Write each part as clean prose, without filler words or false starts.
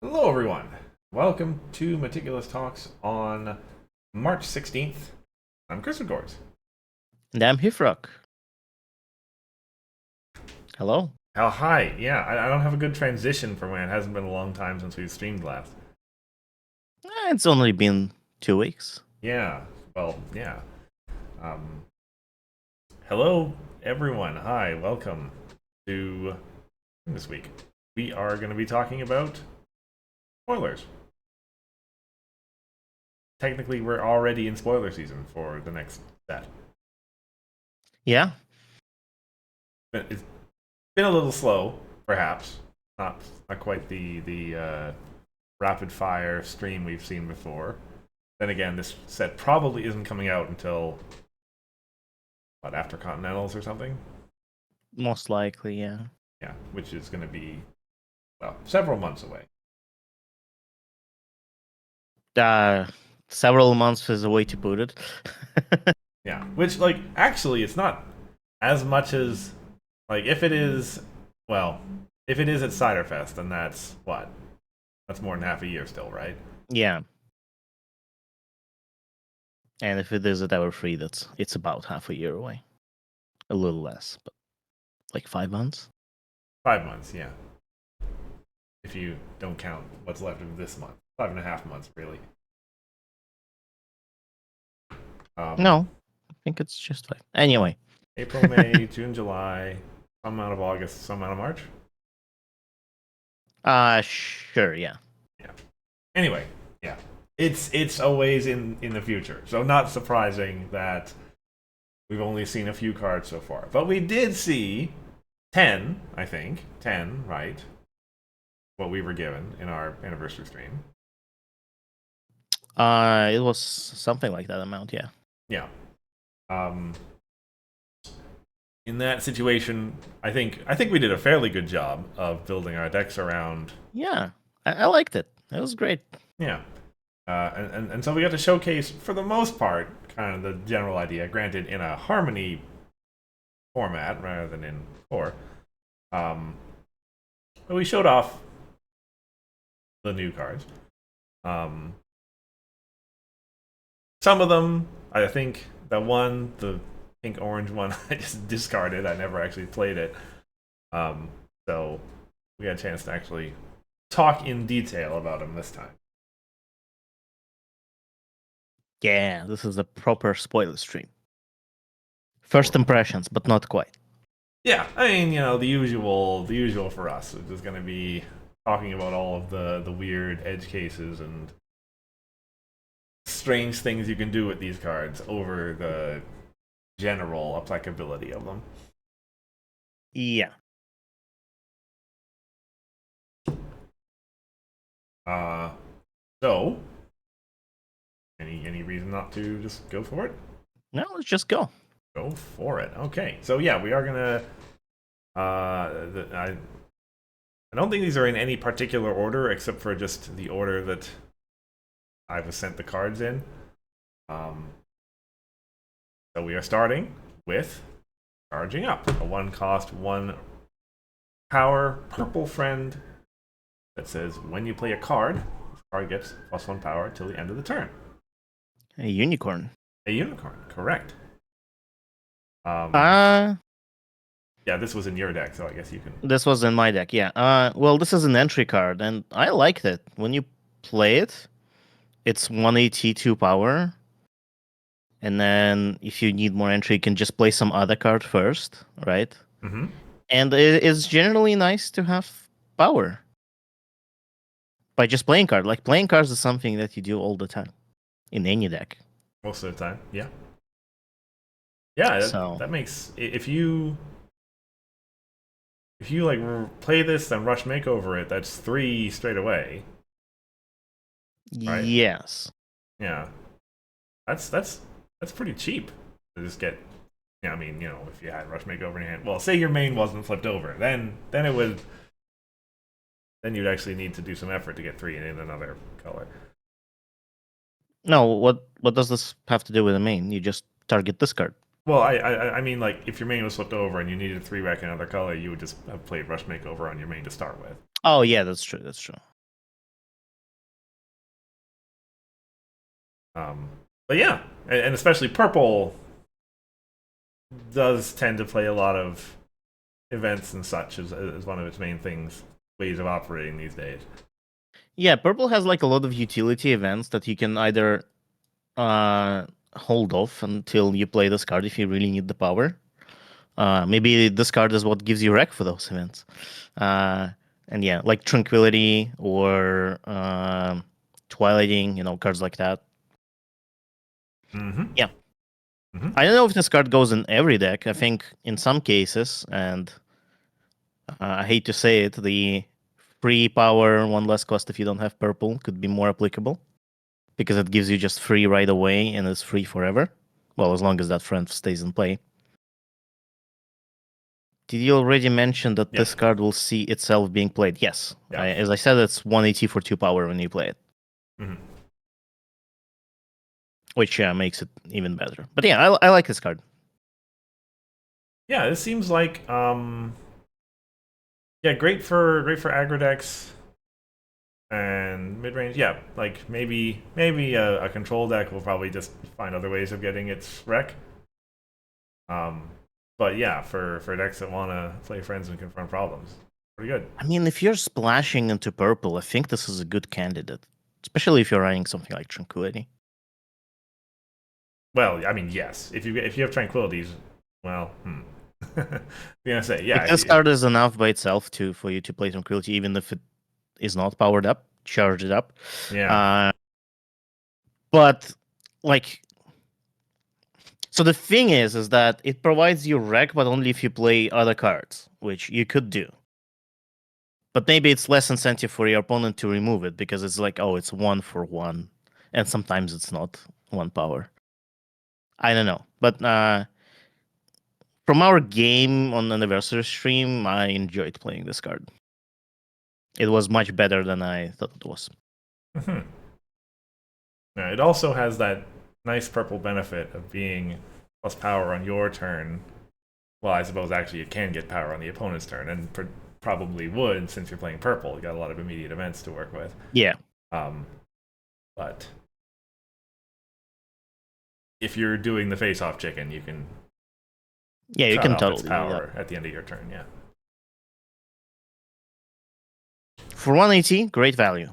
Hello, everyone. Welcome to Meticulous Talks on March 16th. I'm Chris Gores. And I'm Hifrock. Hello. Oh, hi. Yeah, I don't have a good transition for when it hasn't been a long time since we've streamed last. It's only been 2 weeks. Yeah, yeah. Um, Hello, everyone. Hi, welcome to this week. We are going to be talking about spoilers. Technically, we're already in spoiler season for the next set. Yeah. It's been a little slow, perhaps. Not quite the rapid fire stream we've seen before. Then again, this set probably isn't coming out until after Continentals or something. Most likely, yeah. Yeah, which is going to be several months away. Uh, Several months is a way to put it. Yeah, which actually it's not as much as if it is if it is at Ciderfest, then that's more than half a year still, right? Yeah. And if it is at Hour 3, it's about half a year away. A little less, but like 5 months. 5 months, yeah. If you don't count what's left of this month, 5.5 months, really. No, I think it's just 5. Anyway. April, May, June, July, some amount of August, some amount of March. Sure, yeah. Yeah. Anyway, yeah, it's a ways in the future, so not surprising that we've only seen a few cards so far, but we did see 10, I think 10, right? What we were given in our anniversary stream. It was something like that amount, yeah. Yeah. In that situation, I think we did a fairly good job of building our decks around. Yeah, I liked it. It was great. Yeah. And so we got to showcase, for the most part, kind of the general idea, granted in a Harmony format rather than in Core. But we showed off the new cards. Some of them, I think, the pink orange one, I just discarded. I never actually played it. So we had a chance to actually talk in detail about them this time. Yeah, this is a proper spoiler stream. First impressions, but not quite. Yeah, I mean, the usual for us. We're just gonna be talking about all of the weird edge cases and strange things you can do with these cards over the general applicability of them. Yeah. So any reason not to just go for it? No, let's just go. Go for it. Okay, so yeah, we are gonna. I don't think these are in any particular order, except for just the order that I was sent the cards in. So we are starting with charging up a 1-cost, 1 power purple friend that says when you play a card, this card gets +1 power till the end of the turn. A unicorn. A unicorn, correct. Yeah, this was in your deck, so I guess you can. This was in my deck, yeah. Well, this is an entry card, and I liked it. When you play it, it's 182 power. And then if you need more entry, you can just play some other card first, right? Mm-hmm. And it is generally nice to have power by just playing card. Like, playing cards is something that you do all the time in any deck. Most of the time, yeah. Yeah, So that makes if you play this then rush makeover it, that's 3 straight away. Right? yes. Yeah. That's pretty cheap to just get. Yeah, I mean, if you had rush makeover in your hand. Well, say your main wasn't flipped over, then it would. Then you'd actually need to do some effort to get 3 in another color. No, what does this have to do with the main? You just target this card. Well, I mean, if your main was flipped over and you needed 3 back in another color, you would just have played rush makeover on your main to start with. Oh yeah, that's true. That's true. But yeah, and especially purple does tend to play a lot of events and such as one of its main things, ways of operating these days. Yeah, purple has like a lot of utility events that you can either hold off until you play this card if you really need the power. Maybe this card is what gives you wreck for those events. And yeah, like Tranquility or Twilighting, cards like that. Mm-hmm. Yeah. Mm-hmm. I don't know if this card goes in every deck. I think in some cases, and I hate to say it, the free power, one less cost if you don't have purple could be more applicable because it gives you just free right away and it's free forever. Well, as long as that friend stays in play. Did you already mention that Yeah. this card will see itself being played? Yes. Yeah. As I said, it's 180 for 2 power when you play it, Mm-hmm. which makes it even better. But yeah, I like this card. Yeah, this seems like yeah, great for aggro decks and mid range. Yeah, like maybe a control deck will probably just find other ways of getting its wreck. Um, but yeah, for decks that want to play friends and confront problems, pretty good. I mean, if you're splashing into purple, I think this is a good candidate, especially if you're running something like Tranquility. Well, I mean, yes. If you have tranquilities, well, I'm gonna say yeah. Like this card is enough by itself for you to play Tranquility, even if it is not powered up, charge it up. Yeah. But like, so the thing is that it provides you wreck, but only if you play other cards, which you could do. But maybe it's less incentive for your opponent to remove it because it's like, oh, it's 1 for 1, and sometimes it's not 1 power. I don't know, but from our game on anniversary stream, I enjoyed playing this card. It was much better than I thought it was. Mhm. Yeah, it also has that nice purple benefit of being plus power on your turn. Well, I suppose actually it can get power on the opponent's turn, and probably would since you're playing purple. You got a lot of immediate events to work with. Yeah. Um, but if you're doing the face-off chicken, you can Yeah, you shut can off its totally do that. power at the end of your turn. Yeah, For 180, great value.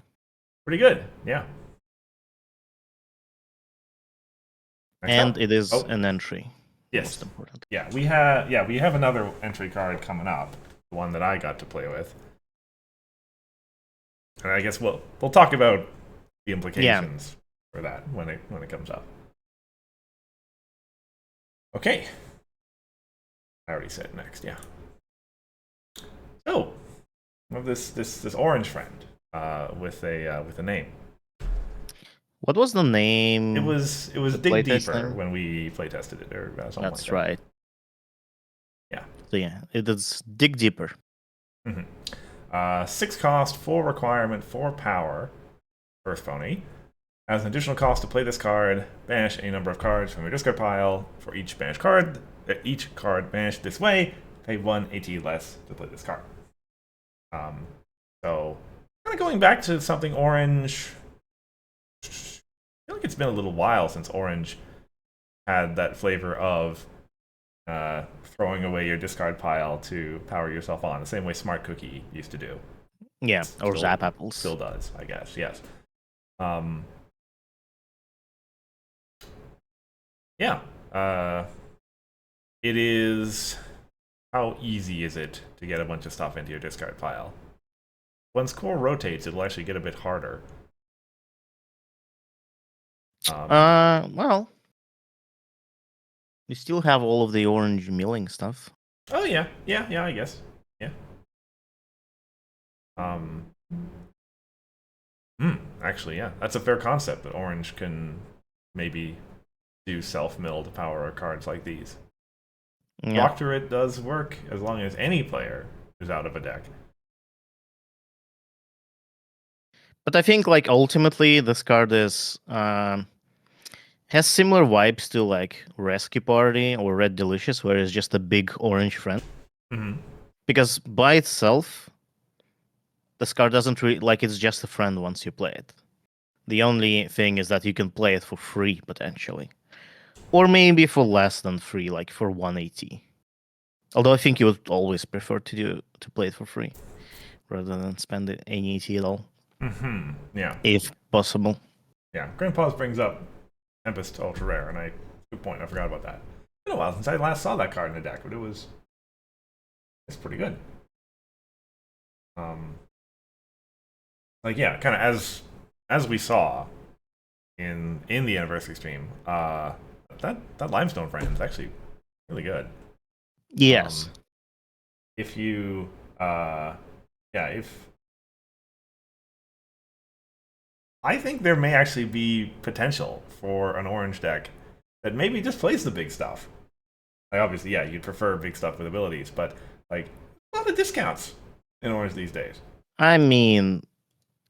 pretty good. Yeah. Next And up. it is Oh, an entry. yes. Most important. Yeah, we have another entry card coming up, the one that I got to play with. And I guess we'll talk about the implications for that when it comes up. Okay. I already said next, yeah. So, we have this orange friend with a name. What was the name? It was The Dig playtest Deeper name? when we play tested it or something like That's that. right. Yeah. So yeah, it is Dig Deeper. 6 cost, 4 requirement, 4 power. Earth Phony. As an additional cost to play this card, banish any number of cards from your discard pile. For each banished card, each card banished this way, pay 1 AT less to play this card. So, kind of going back to something orange. I feel like it's been a little while since orange had that flavor of throwing away your discard pile to power yourself on, the same way Smart Cookie used to do. Yeah, or Still- Zap Apples. Still does, I guess. Yes. Yeah. It is. How easy is it to get a bunch of stuff into your discard pile? When score rotates, it'll actually get a bit harder. Well, you still have all of the orange milling stuff. Oh yeah, I guess. Yeah. Um. Actually, yeah, that's a fair concept. That orange can maybe do self-milled power cards like these. Yeah. Doctorate does work as long as any player is out of a deck. But I think like ultimately this card is has similar vibes to like Rescue Party or Red Delicious, where it's just a big orange friend. Mm-hmm. Because by itself, this card doesn't really like it's just a friend once you play it. The only thing is that you can play it for free potentially, or maybe for less than free, like for 180. Although I think you would always prefer to play it for free rather than spend any AT at all, Yeah. if possible. Yeah. Grandpa's brings up Tempest Ultra Rare, and good point. I forgot about that. It's been a while since I last saw that card in the deck, but it's pretty good. Like yeah, kind of as we saw in the anniversary stream, that limestone frame is actually really good. Yes. If you if I think there may actually be potential for an orange deck that maybe just plays the big stuff. Like obviously, yeah, you'd prefer big stuff with abilities, but like a lot of discounts in orange these days. I mean,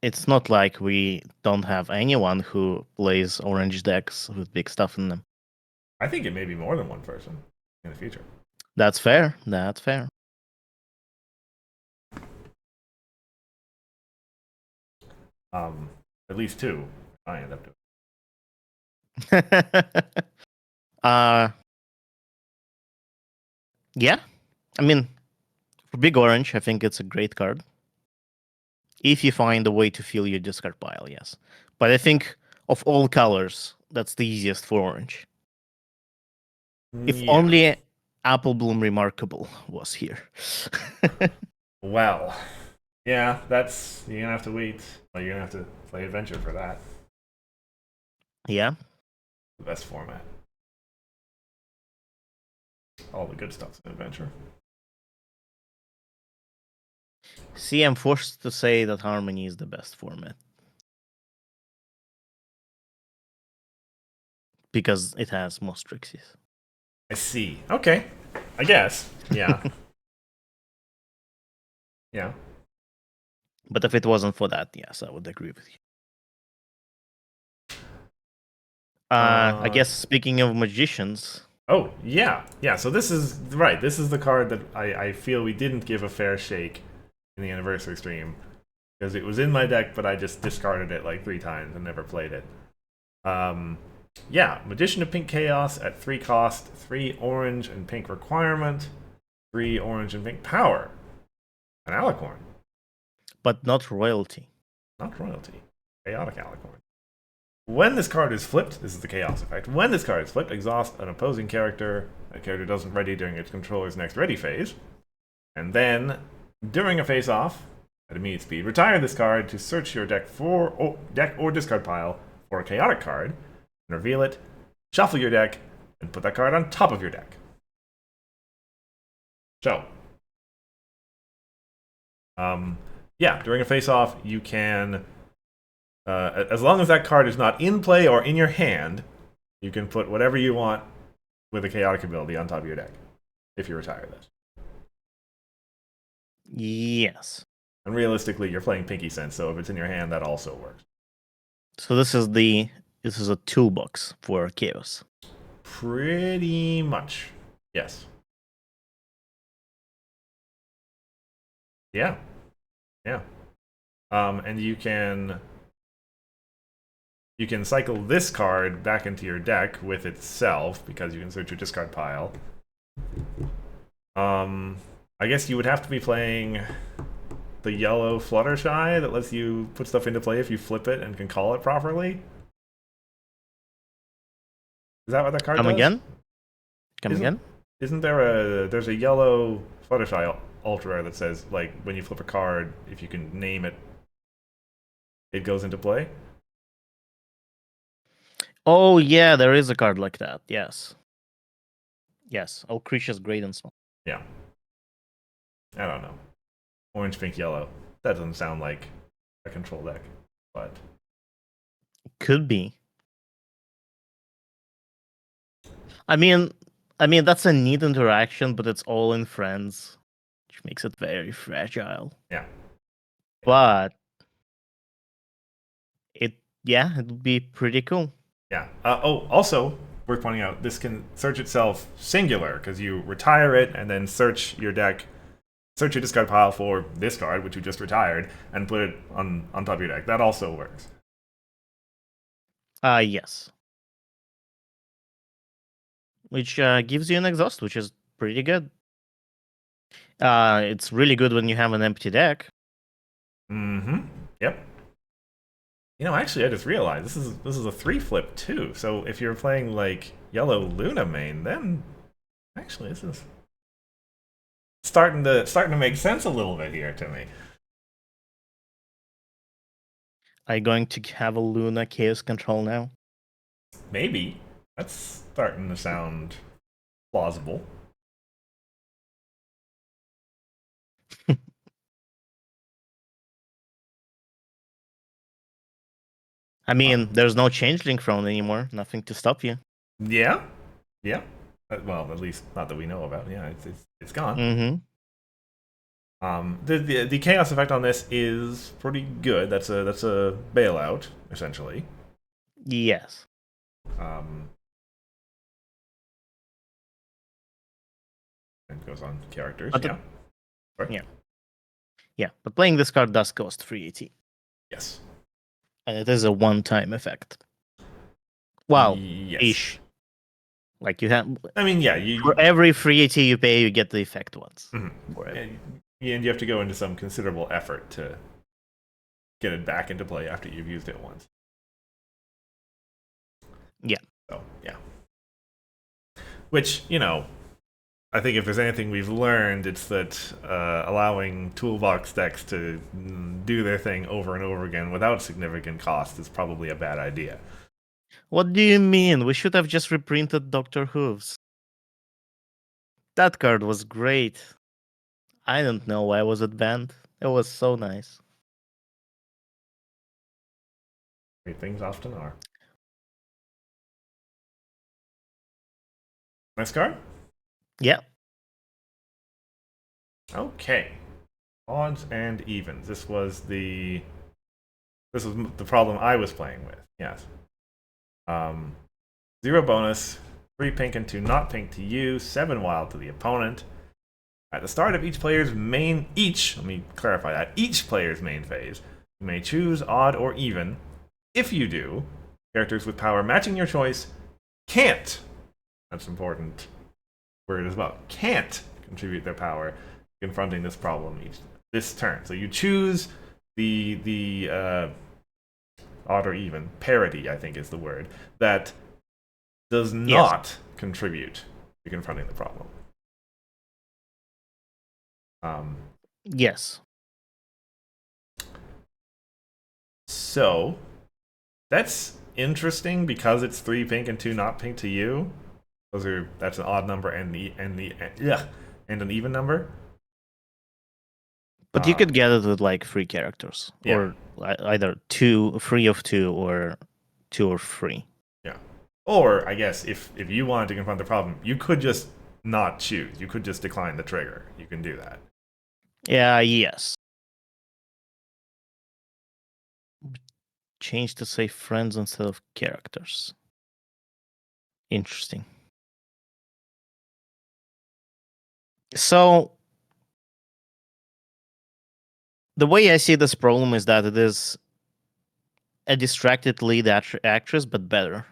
it's not like we don't have anyone who plays orange decks with big stuff in them. I think it may be more than one person in the future. That's fair. That's fair. At least two. I end up doing. Yeah. I mean, for big orange, I think it's a great card. If you find a way to fill your discard pile, yes. But I think of all colors, that's the easiest for orange. If Yeah. only Apple Bloom Remarkable was here. Well, yeah, that's you're gonna have to wait. Well, you're gonna have to play Adventure for that. Yeah. The best format. All the good stuff's in Adventure. See, I'm forced to say that Harmony is the best format. Because it has most Trixies. I see. Okay. I guess. Yeah. Yeah. But if it wasn't for that, yes, I would agree with you. I guess speaking of magicians. Oh, yeah. Yeah, so this is right. This is the card that I feel we didn't give a fair shake in the anniversary stream. Because it was in my deck, but I just discarded it like 3 times and never played it. Yeah, Magician of Pink Chaos at 3 cost, 3 orange and pink requirement, 3 orange and pink power. An Alicorn. But not royalty. Not royalty. Chaotic Alicorn. When this card is flipped, this is the Chaos effect. When this card is flipped, exhaust an opposing character. That character doesn't ready during its controller's next ready phase. And then, during a face-off, at immediate speed, retire this card to search your deck or discard pile for a chaotic card, and reveal it, shuffle your deck, and put that card on top of your deck. So, yeah, during a face-off, you can, as long as that card is not in play or in your hand, you can put whatever you want with a chaotic ability on top of your deck, if you retire this. Yes. And realistically, you're playing Pinky Sense, so if it's in your hand, that also works. So this is a toolbox for chaos. Pretty much. Yes. Yeah. Yeah. And you can cycle this card back into your deck with itself because you can search your discard pile. I guess you would have to be playing the yellow Fluttershy that lets you put stuff into play if you flip it and can call it properly. Is that what that card Come does? again? Come again? Isn't there's a yellow Fluttershy ultra rare that says like when you flip a card, if you can name it, it goes into play? Oh yeah, there is a card like that. Yes. Yes. All creatures great and small. Yeah. I don't know. Orange, pink, yellow. That doesn't sound like a control deck, but Could be. I mean that's a neat interaction, but it's all in friends, which makes it very fragile. yeah. But it would be pretty cool. Yeah. Also, worth pointing out, this can search itself singular because you retire it and then search your deck, search your discard pile for this card, which you just retired, and put it on top of your deck. That also works. Yes. Which gives you an exhaust, which is pretty good. It's really good when you have an empty deck. Mm-hmm. Yep. Actually, I just realized this is a 3 flip too. So if you're playing like yellow Luna main, then actually this is starting to make sense a little bit here to me. Are you going to have a Luna Chaos Control now? Maybe that's starting to sound plausible. I mean, there's no Changeling throne anymore. Nothing to stop you. Yeah, yeah. Well, at least not that we know about. Yeah, it's gone. Mm-hmm. The chaos effect on this is pretty good. That's a bailout essentially. Yes. Um, and goes on characters. But Yeah. Sorry. yeah. Yeah. But playing this card does cost 380. Yes. And it is a one-time effect. Well, Yes. ish. Like you have I mean, yeah. for every 380 you pay, you get the effect once. And you have to go into some considerable effort to get it back into play after you've used it once. Yeah. So yeah. Which I think if there's anything we've learned, it's that allowing toolbox decks to do their thing over and over again without significant cost is probably a bad idea. What do you mean? We should have just reprinted Dr. Hooves. That card was great. I don't know why was it banned. It was so nice. Great things often are. Next card? Yeah. Okay. Odds and evens. This was the problem I was playing with. Yes. 0 bonus, 3 pink and 2 not pink to you, 7 wild to the opponent. At the start of each player's main let me clarify that, each player's main phase, you may choose odd or even. If you do, characters with power matching your choice can't, that's important word as well, can't contribute their power confronting this problem this turn. So you choose the odd or even parity, I think is the word, that does not contribute to confronting the problem. Yes. So that's interesting because it's 3 pink and 2 not pink to you. That's an odd number and an even number. But you could get it with like 3 characters, Yeah. or either 3 of 2, or 2 or 3. Yeah. Or I guess if you wanted to confront the problem, you could just not choose. You could just decline the trigger. You can do that. Yeah. Yes. Change to say friends instead of characters. Interesting. So the way I see this problem is that it is a distracted lead actress, but better.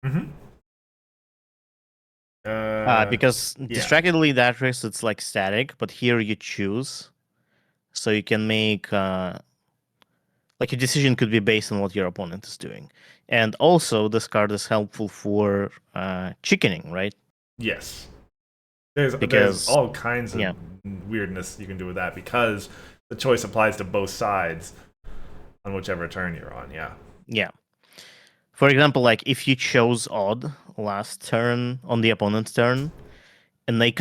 Mm-hmm. Because distracted lead actress, it's like static, but here you choose, so you can make like a decision could be based on what your opponent is doing, and also this card is helpful for chickening, right? Yes. There's Because all kinds of weirdness you can do with that because the choice applies to both sides on whichever turn you're on. Yeah. Yeah. For example, like if you chose odd last turn on the opponent's turn, and they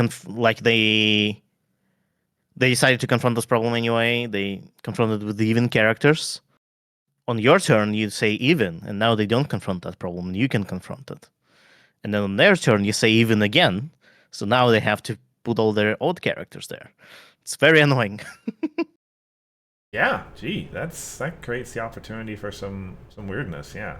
decided to confront this problem anyway. They confronted with even characters. On your turn, you say even, and now they don't confront that problem, and you can confront it. And then on their turn, you say even again, so now they have to put all their odd characters there. It's very annoying. Yeah. Gee, that creates the opportunity for some weirdness. Yeah.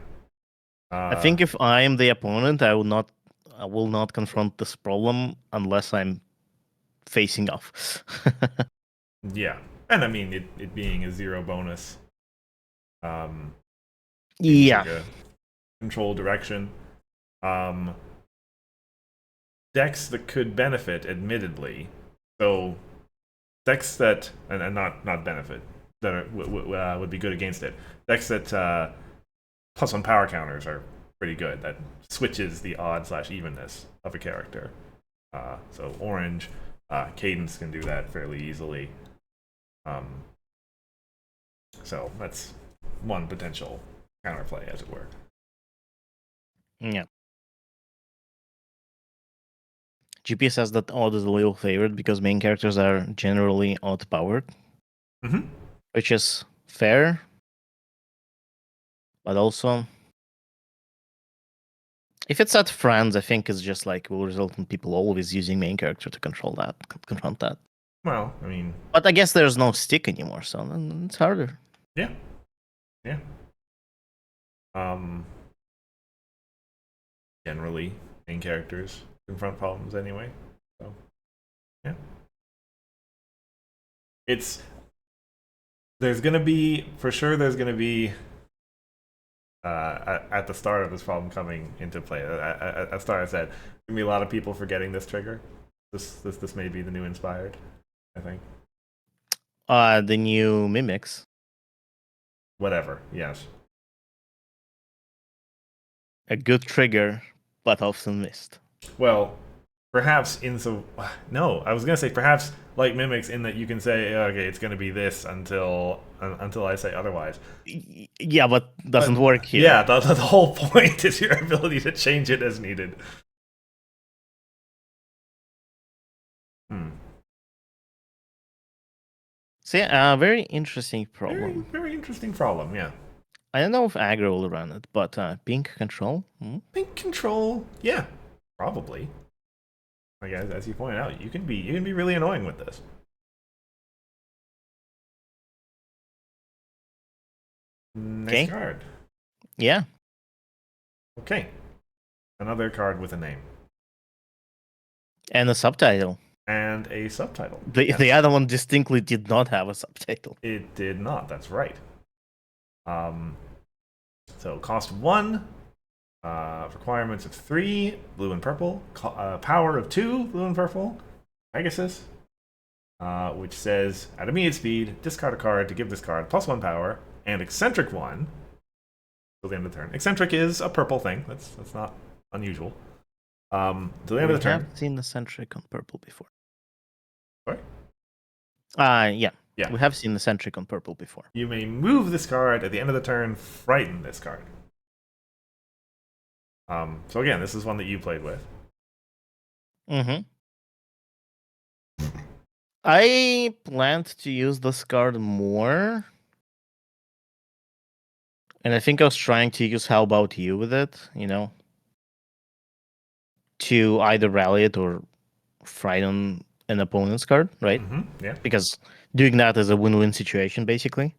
I think if I am the opponent, I will not confront this problem unless I'm facing off. Yeah, and I mean it being a 0 bonus. seems Yeah. like a control direction. Um, decks that could benefit, admittedly. So decks that and not benefit that would be good against it. Decks that +1 power counters are pretty good. That switches the odd/evenness of a character. So orange, Cadence can do that fairly easily. So that's one potential counterplay, as it were. Yeah. GP says that odd is a little favored because main characters are generally odd powered, Mm-hmm. which is fair, but also if it's at friends, I think it's just like will result in people always using main character to confront that. Well, I mean, But I guess there's no stick anymore, so then it's harder. yeah. Um, generally, main characters confront problems anyway. So, yeah. There's gonna be for sure. There's gonna be at the start of this problem coming into play. At the start, I said there's gonna be a lot of people forgetting this trigger. This may be the new inspired. I think. The new mimics. Whatever. Yes. A good trigger, but often missed. Well, perhaps no, I was gonna say perhaps like mimics in that you can say okay, it's gonna be this until I say otherwise. Yeah, but doesn't work here. Yeah, the whole point is your ability to change it as needed. So yeah, very interesting problem. Very interesting problem. Yeah. I don't know if aggro will run it, but pink control. Pink control. Yeah, probably. Like as you pointed out, you can be really annoying with this. Next card. Yeah. Okay. Another card with a name. And a subtitle. And a subtitle. The other one distinctly did not have a subtitle. It did not, that's right. So cost 1, requirements of 3, blue and purple, power of 2, blue and purple, Pegasus, which says at immediate speed, discard a card to give this card +1 power, and eccentric 1 till the end of the turn. Eccentric is a purple thing, that's not unusual. Till the end of the turn. We have seen eccentric on purple before. Sorry? Yeah. Yeah. We have seen eccentric on purple before. You may move this card at the end of the turn, frighten this card. So again, this is one that you played with. Mm-hmm. I planned to use this card more. And I think I was trying to use How About You with it, to either rally it or frighten an opponent's card, right? Mm-hmm. Yeah. Because doing that is a win-win situation, basically.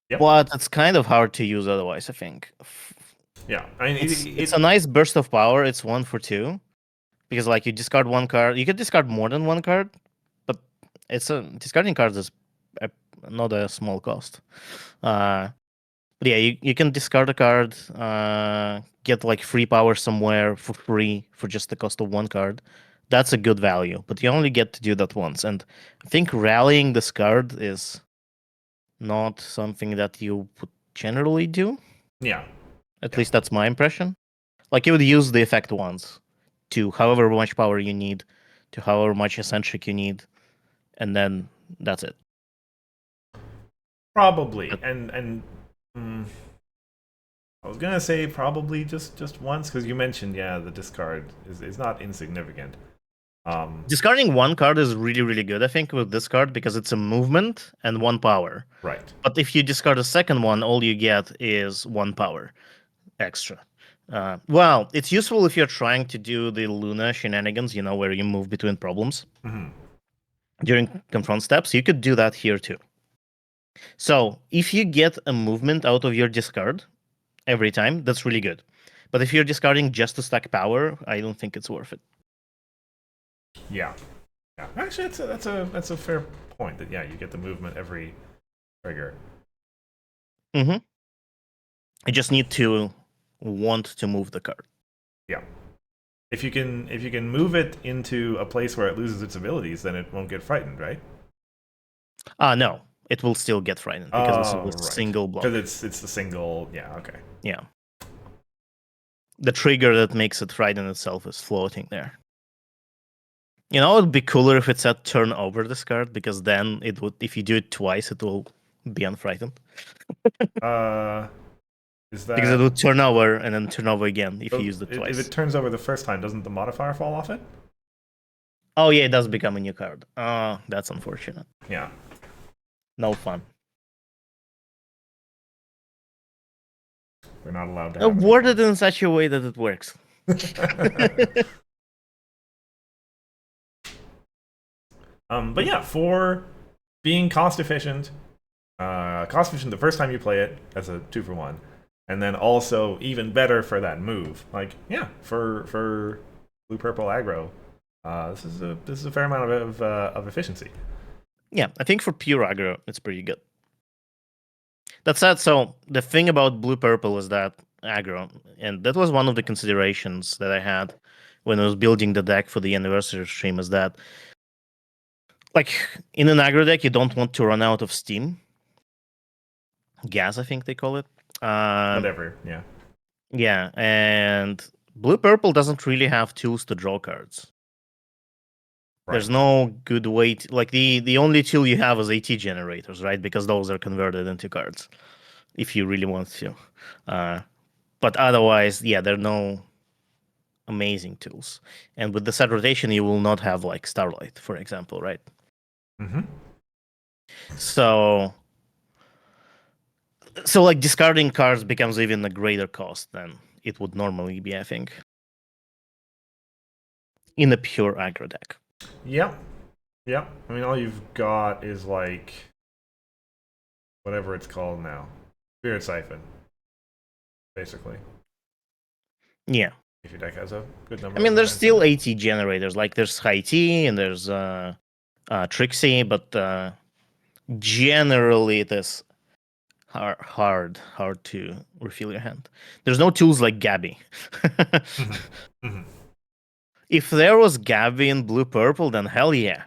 Yep. But it's kind of hard to use otherwise, I think. Yeah, I mean, it's a nice burst of power. It's 1 for 2. Because, like, you discard one card. You could discard more than one card, but discarding cards is not a small cost. But yeah, you can discard a card, get like free power somewhere for free for just the cost of one card. That's a good value, but you only get to do that once. And I think rallying this card is not something that you would generally do. Yeah. At least that's my impression. Like, you would use the effect once to however much power you need, to however much eccentric you need, and then that's it. Probably. And I was gonna say probably just once, because you mentioned, the discard is not insignificant. Discarding one card is really, really good, I think, with this card, because it's a movement and 1 power. Right. But if you discard a second one, all you get is 1 power extra. Well, it's useful if you're trying to do the Luna shenanigans, where you move between problems during confront steps. You could do that here too. So if you get a movement out of your discard every time, that's really good. But if you're discarding just to stack power, I don't think it's worth it. Yeah. Actually, that's a fair point. That you get the movement every trigger. Mm-hmm. I just need to want to move the card. Yeah. If you can move it into a place where it loses its abilities, then it won't get frightened, right? No, it will still get frightened because this is Oh, a right. single Because block. it's the single. Yeah. Okay. Yeah. The trigger that makes it frighten itself is floating there. You know, it would be cooler if it said turn over this card, because then it would, if you do it twice, it will be unfrightened. Is Because it that would turn over and then turn over again if you so? used it If twice. it turns over the first time, doesn't the modifier fall off it? Oh yeah, it does become a new card. That's unfortunate. Yeah. No fun. We're not allowed to have any Worded in such a way that it works. fun. But yeah, for being cost efficient the first time you play it as a 2-for-1, and then also even better for that move. Like, yeah, for blue purple aggro, this is a fair amount of efficiency. Yeah, I think for pure aggro, it's pretty good. That said, so the thing about blue purple is that aggro, and that was one of the considerations that I had when I was building the deck for the anniversary stream, is that like in an aggro deck, you don't want to run out of steam. Gas, I think they call it. Whatever, yeah. Yeah, and blue purple doesn't really have tools to draw cards. There's Right. no good way to, like the only tool you have is AT generators, right? Because those are converted into cards if you really want to. But otherwise, yeah, there are no amazing tools. And with the set rotation, you will not have like Starlight, for example, right? Mm-hmm. So like discarding cards becomes even a greater cost than it would normally be, I think, in a pure aggro deck. Yep. Yep. I mean, all you've got is like whatever it's called now, Spirit Siphon, basically. Yeah. If your deck has a good number. I mean, of there's events still in it. AT generators. Like there's High T and there's Trixie, but generally it is hard to refill your hand. There's no tools like Gabby. Mm-hmm. Mm-hmm. If there was Gabby in blue purple, then hell yeah,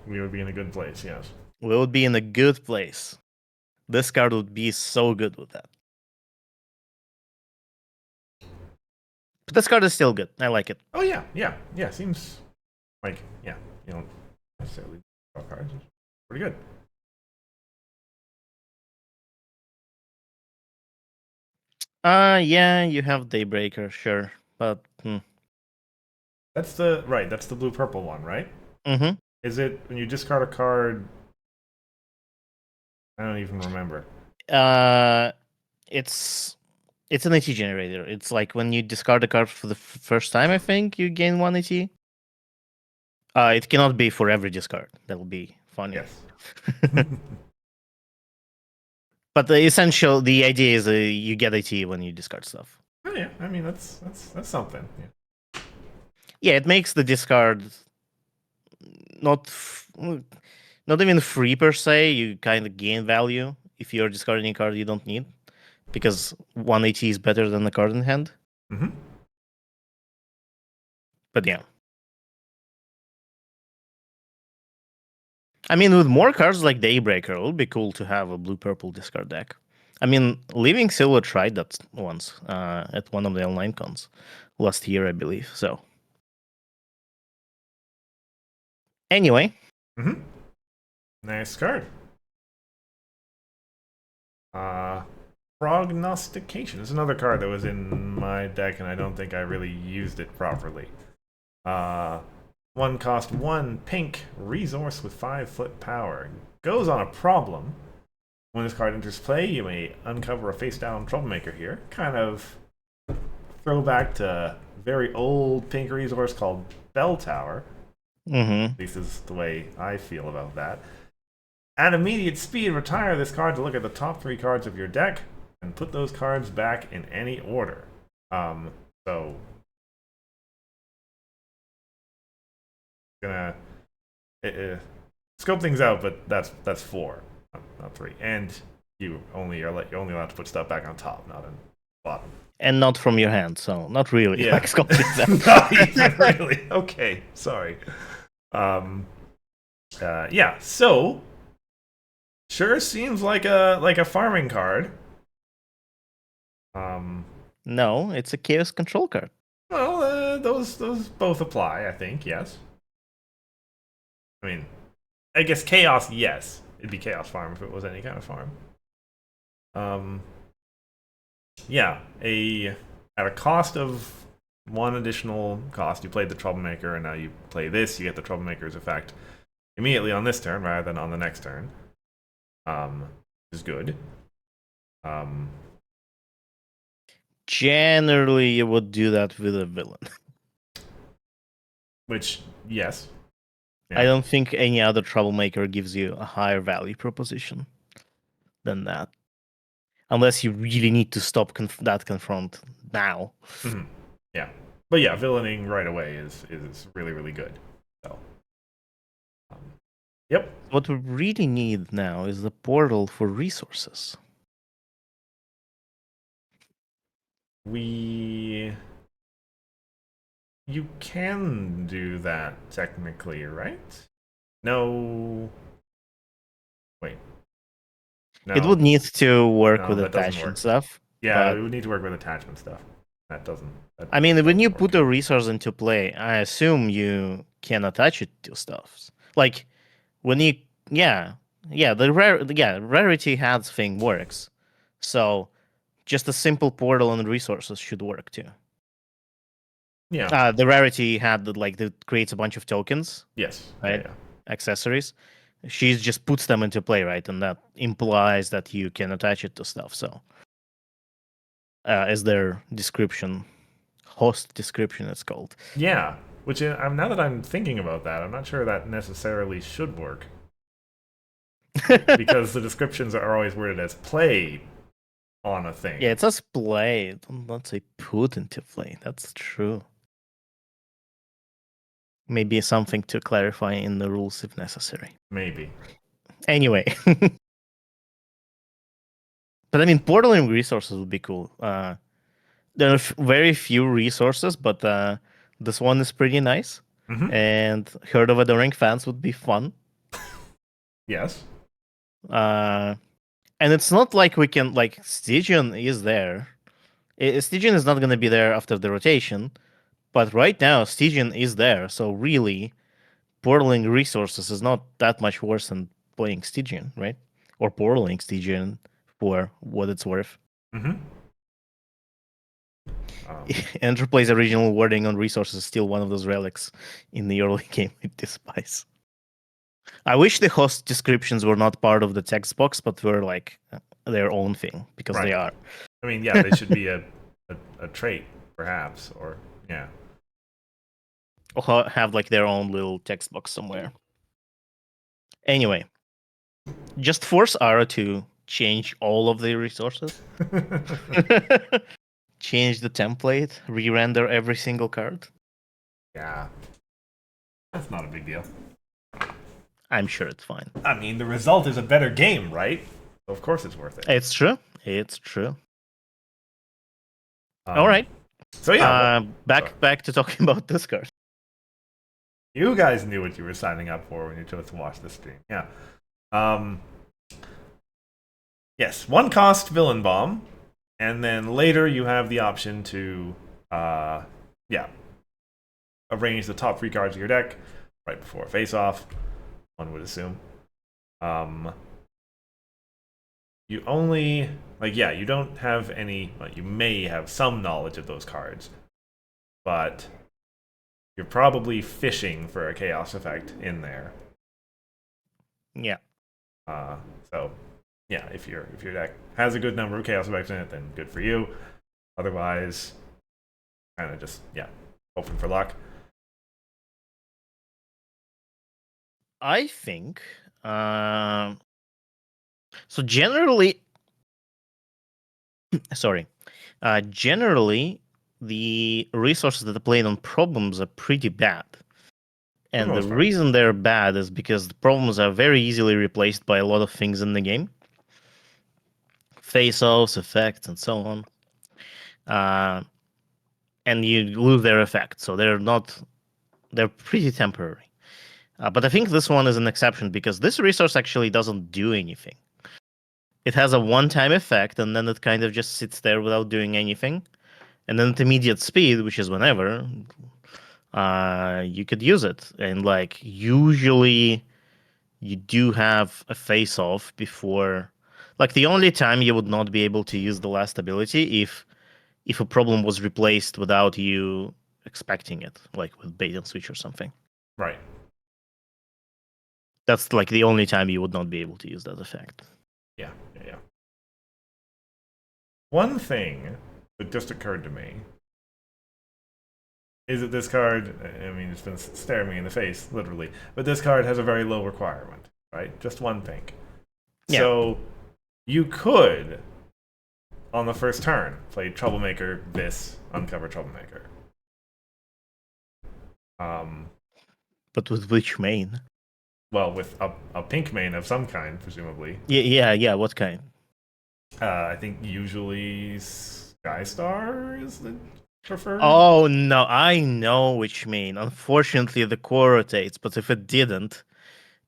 We would be in a good place. Yes. we would be in a good place. This card would be so good with that. But this card is still good. I like it. Oh yeah, yeah, yeah. Seems like yeah. You don't necessarily draw cards. It's pretty good. Yeah, you have Daybreaker, sure, but That's the right. That's the blue purple one, right? mm-hmm. Is it when you discard a card? I don't even remember. It's an AT generator. It's like when you discard a card for the first time, I think you gain 1 AT. It cannot be for every discard. That would be funny. Yes. But the idea is you get AT when you discard stuff. Oh yeah. I mean that's something. Yeah. Yeah, it makes the discard not not even free per se. You kind of gain value if you're discarding a card you don't need, because 1 AT is better than the card in hand. Mm-hmm. But yeah. I mean, with more cards like Daybreaker, it would be cool to have a blue-purple discard deck. I mean, Living Silver tried that once at one of the online cons last year, I believe. So, anyway. Mm-hmm. Nice card. Prognostication is another card that was in my deck, and I don't think I really used it properly. One cost 1 pink resource with 5-foot power. Goes on a problem. When this card enters play, you may uncover a face-down troublemaker here. Kind of throwback to very old pink resource called Bell Tower. Mm-hmm. At least is the way I feel about that. At immediate speed, retire this card to look at the top 3 cards of your deck and put those cards back in any order. So gonna scope things out, but that's 4. Not 3. And you're only allowed to put stuff back on top, not on bottom. And not from your hand, so not really. Yeah. Like Scotland's Not even really. Okay, sorry. Yeah. So sure seems like a farming card. No, it's a chaos control card. Well, those both apply, I think. Yes. I mean, I guess chaos. Yes, it'd be chaos farm if it was any kind of farm. Yeah, at a cost of 1 additional cost, you played the Troublemaker, and now you play this. You get the Troublemaker's effect immediately on this turn rather than on the next turn. Is good. Generally, you would do that with a villain. Which, yes. Yeah. I don't think any other Troublemaker gives you a higher value proposition than that. Unless you really need to stop that confront now. Mm-hmm. Yeah. But yeah, villaining right away is really, really good. So, yep. What we really need now is the portal for resources. You can do that technically, right? No. Wait. No. It would need to work with that doesn't attachment work. stuff. Yeah, it would need to work with attachment stuff. That I mean, when you work. put a resource into play, I assume you can attach it to stuff. Like when you, the rarity has thing works. So just a simple portal and resources should work too. Yeah. The rarity had that creates a bunch of tokens. Yes. Right. Yeah. Accessories. She just puts them into play, right? And that implies that you can attach it to stuff. So, as their description, host description, it's called. Yeah. Which now that I'm thinking about that, I'm not sure that necessarily should work. Because the descriptions are always worded as play on a thing. Yeah, it says play. Don't say put into play. That's true. Maybe something to clarify in the rules if necessary. Maybe. Anyway. But I mean, portaling resources would be cool. There are very few resources, but this one is pretty nice. Mm-hmm. And Herd of Adoring Fans would be fun. Yes. And it's not like we can, Stygian is there. Stygian is not going to be there after the rotation, but right now, Stygian is there. So really, portaling resources is not that much worse than playing Stygian, right? Or portaling Stygian for what it's worth. Mm-hmm. Enterplay's original wording on resources is still one of those relics in the early game we despise. I wish the host descriptions were not part of the text box, but were like their own thing, because they are. I mean, yeah, they should be a trait, perhaps, or yeah. Or have like their own little text box somewhere. Anyway, just force Ara to change all of the resources. Change the template, re-render every single card. Yeah. That's not a big deal. I'm sure it's fine. I mean, the result is a better game, right? So of course it's worth it. It's true. It's true. All right. So yeah. Back to talking about this card. You guys knew what you were signing up for when you chose to watch this stream. Yeah. Yes, 1 cost Villain Bomb, and then later you have the option to arrange the top 3 cards of your deck right before face-off, one would assume. You only, you don't have any, you may have some knowledge of those cards, but you're probably fishing for a chaos effect in there. Yeah. So, yeah, if your deck has a good number of chaos effects in it, then good for you. Otherwise, kind of just, hoping for luck. I think so generally generally the resources that are played on problems are pretty bad. For the And the most part. reason they're bad is because the problems are very easily replaced by a lot of things in the game. Face-offs, effects, and so on. And you lose their effect. So they're pretty temporary. But I think this one is an exception because this resource actually doesn't do anything. It has a one-time effect, and then it kind of just sits there without doing anything. And then at immediate speed, which is whenever, you could use it. And like usually you do have a face-off before. Like the only time you would not be able to use the last ability if a problem was replaced without you expecting it, like with bait and switch or something. Right. That's like the only time you would not be able to use that effect. Yeah. One thing that just occurred to me is that this card, I mean, it's been staring me in the face, literally, but this card has a very low requirement, right? Just one thing. Yeah. So you could, on the first turn, play Troublemaker, this, Uncover Troublemaker. But with which main? Well, with a pink main of some kind, presumably. Yeah. What kind? I think usually Skystar is the preferred. Oh no, I know which main. Unfortunately, the core rotates, but if it didn't,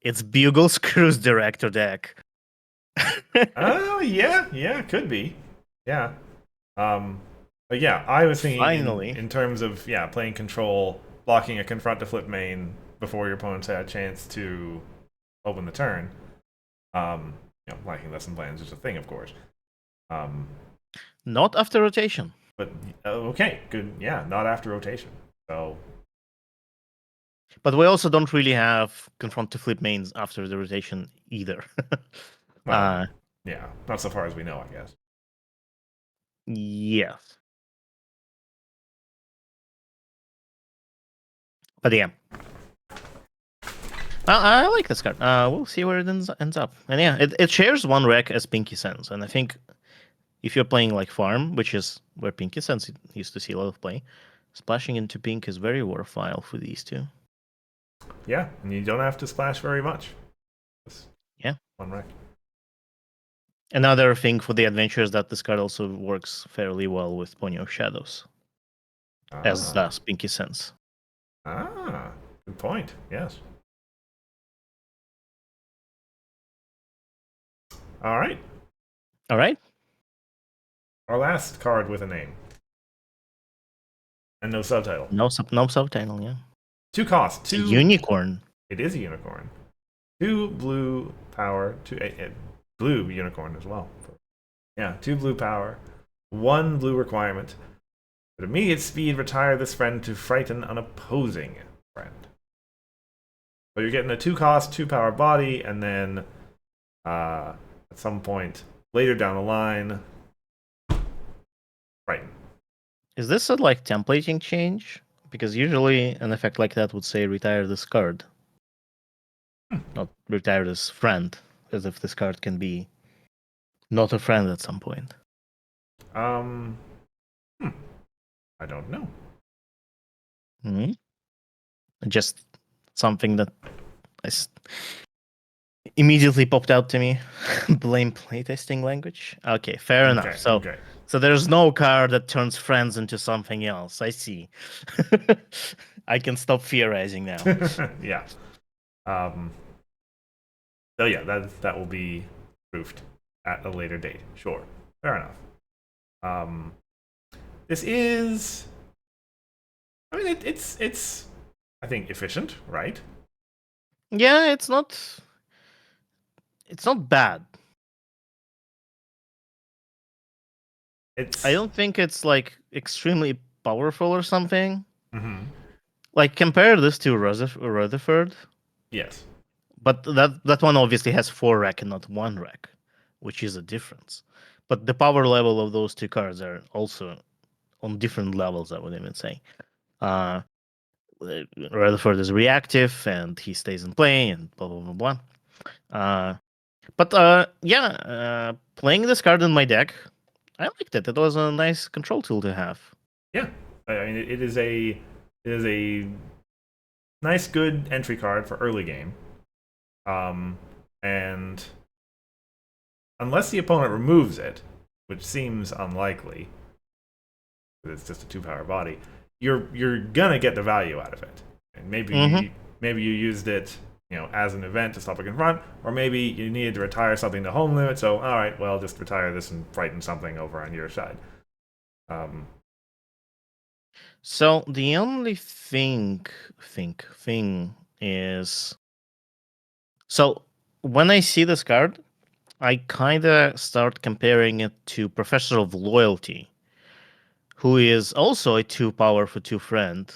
it's Bugle's Cruise Director deck. Oh yeah, could be. Yeah. But yeah, I was thinking Finally. in terms of playing control, blocking a confront to flip main before your opponents had a chance to open the turn. Blocking lesson plans is a thing, of course. Not after rotation. But okay, good. Yeah, not after rotation. So. But we also don't really have confront to flip mains after the rotation either. Well, yeah, not so far as we know, I guess. Yes. But yeah. I like this card. We'll see where it ends up. And yeah, it shares one rec as Pinky Sense. And I think if you're playing like Farm, which is where Pinky Sense used to see a lot of play, splashing into pink is very worthwhile for these two. Yeah, and you don't have to splash very much. Just one rec. Another thing for the adventure is that this card also works fairly well with Pony of Shadows, as does Pinky Sense. Good point. Yes. All right. Our last card with a name. And no subtitle. No subtitle, yeah. 2 cost. 2 unicorn. It is a unicorn. 2 blue power. 2 blue unicorn as well. Yeah, 2 blue power. 1 blue requirement. At immediate speed, retire this friend to frighten an opposing friend. So you're getting a 2 cost, 2 power body, and then at some point later down the line, frighten. Is this a like templating change? Because usually an effect like that would say retire this card. Not retire this friend, as if this card can be not a friend at some point. I don't know. Just something that immediately popped out to me. Blame playtesting language. Okay, fair enough. So there's no card that turns friends into something else. I see. I can stop theorizing now. Yeah. So yeah, that will be proofed at a later date. Sure. Fair enough. This is, I mean, it's I think efficient, right? Yeah, it's not bad. I don't think it's like extremely powerful or something. Mm-hmm. Like compare this to Rutherford. Yes. But that one obviously has 4 rec and not 1 rec, which is a difference. But the power level of those 2 cards are also on different levels, I would even say. Rutherford is reactive and he stays in play and blah blah blah blah. Playing this card in my deck, I liked it. It was a nice control tool to have. Yeah, I mean it is a nice, good entry card for early game. And unless the opponent removes it, which seems unlikely, because it's just a 2-power body, you're gonna get the value out of it. And maybe you used it, as an event to stop a confront, or maybe you needed to retire something to home limit. So, all right, well, just retire this and frighten something over on your side. So the only thing is, so when I see this card, I kind of start comparing it to Professor of Loyalty, who is also a 2-power for 2 friend,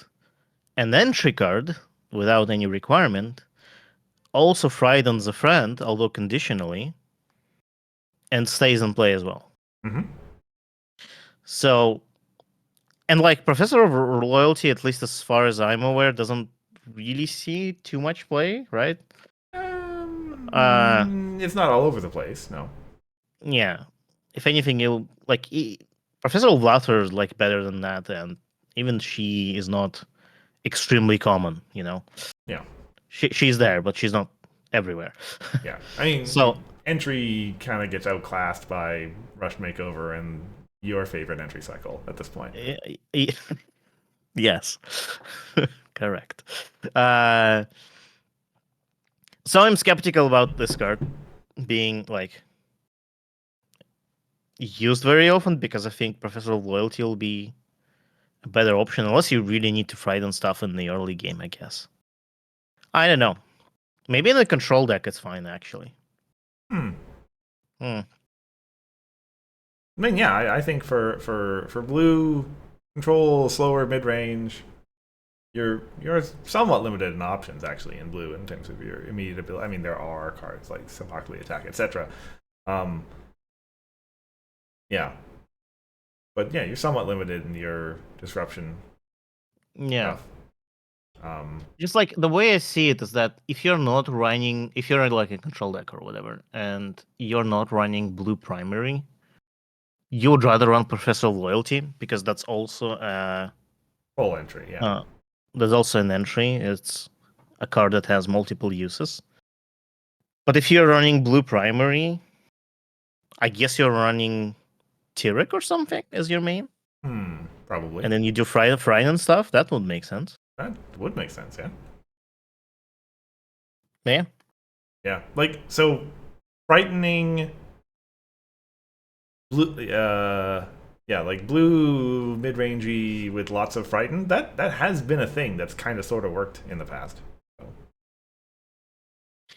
an entry card without any requirement, also frightens a friend, although conditionally, and stays in play as well. Mm-hmm. So, and like Professor of Loyalty, at least as far as I'm aware, doesn't really see too much play, right? It's not all over the place, no. Yeah. If anything, you'll like Professor of Laughter is like better than that, and even she is not extremely common. Yeah. She's there, but she's not everywhere. Yeah. I mean, So entry kind of gets outclassed by Rush Makeover and your favorite entry cycle at this point. yes, correct. So I'm skeptical about this card being like used very often because I think Professor of Loyalty will be a better option unless you really need to frighten stuff in the early game, I guess. I don't know. Maybe in the control deck it's fine actually. Hmm. Hmm. I mean, yeah, I think for blue control slower mid range, you're somewhat limited in options actually in blue in terms of your immediate ability. I mean, there are cards like Sabacally Attack, etc. Yeah, but yeah, you're somewhat limited in your disruption Yeah. stuff. Just like the way I see it is that if you're like a control deck or whatever, and you're not running blue primary, you would rather run Professor of Loyalty because that's also Full entry, yeah. there's also an entry. It's a card that has multiple uses. But if you're running blue primary, I guess you're running Tyrek or something as your main. Probably. And then you do Friday and stuff. That would make sense. That would make sense, yeah. Yeah. Yeah, like so, frightening blue. Yeah, like blue mid-rangey with lots of frighten. That has been a thing that's kind of sort of worked in the past. So.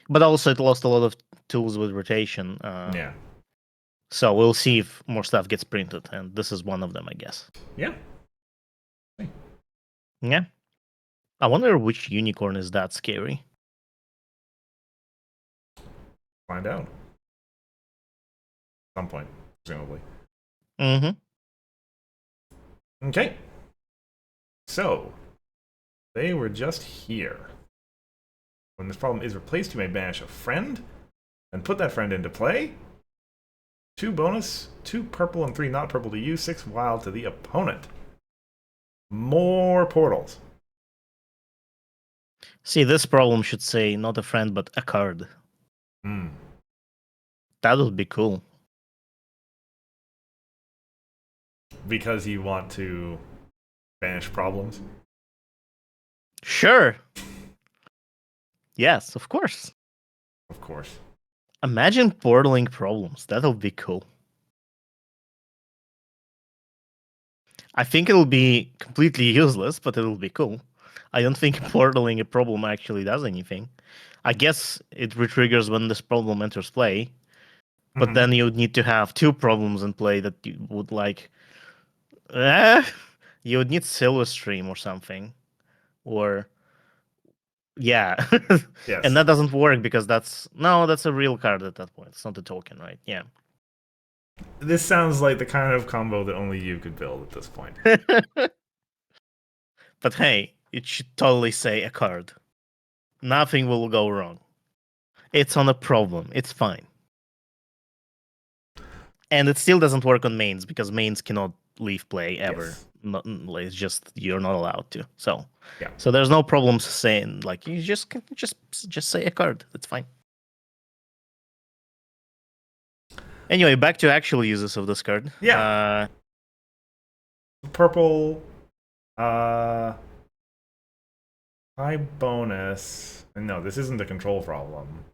But also, it lost a lot of tools with rotation. Yeah. So we'll see if more stuff gets printed, and this is one of them, I guess. Yeah. Yeah. I wonder which unicorn is that scary. Find out. At some point, presumably. Mm-hmm. Okay. So, they were just here. When this problem is replaced, you may banish a friend and put that friend into play. 2 bonus, 2 purple and 3 not purple to you, 6 wild to the opponent. More portals. See, this problem should say not a friend, but a card. That would be cool. Because you want to banish problems? Sure. Yes, of course. Of course. Imagine portaling problems. That'll be cool. I think it'll be completely useless, but it'll be cool. I don't think portaling a problem actually does anything. I guess it retriggers when this problem enters play, but then you would need to have 2 problems in play that you would like. You would need Silver Stream or something, or yeah, Yes. and that doesn't work because that's a real card at that point. It's not a token, right? Yeah. This sounds like the kind of combo that only you could build at this point. But hey, it should totally say a card. Nothing will go wrong. It's on a problem. It's fine. And it still doesn't work on mains because mains cannot leave play ever. Yes. not, like, it's just you're not allowed to. So Yeah. so there's no problems saying like you just say a card. That's fine. Anyway, back to actual uses of this card. Yeah. Purple, uh, high bonus. No, this isn't a control problem.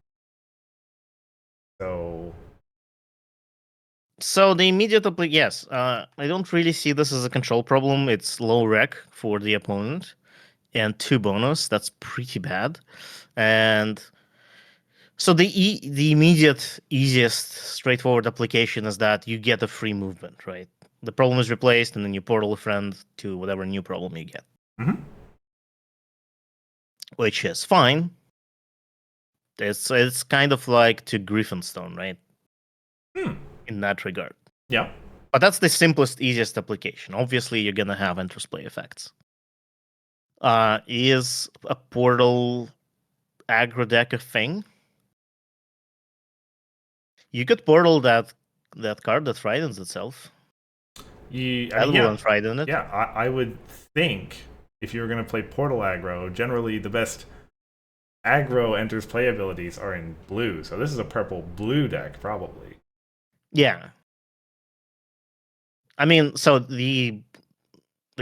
So the immediate yes, I don't really see this as a control problem. It's low rec for the opponent and 2 bonus. That's pretty bad. And so the immediate easiest straightforward application is that you get a free movement, right? The problem is replaced, and then you portal a friend to whatever new problem you get, Mhm. which is fine. It's kind of like to Griffinstone, right? Hmm. In that regard. Yeah. But that's the simplest, easiest application. Obviously, you're gonna have interplay effects. Is a portal aggro deck a thing? You could portal that card that frightens itself. That will Yeah. unfrighten it. Yeah. I would think if you're going to play Portal aggro, generally the best aggro enters play abilities are in blue. So this is a purple blue deck, probably. Yeah. I mean, so the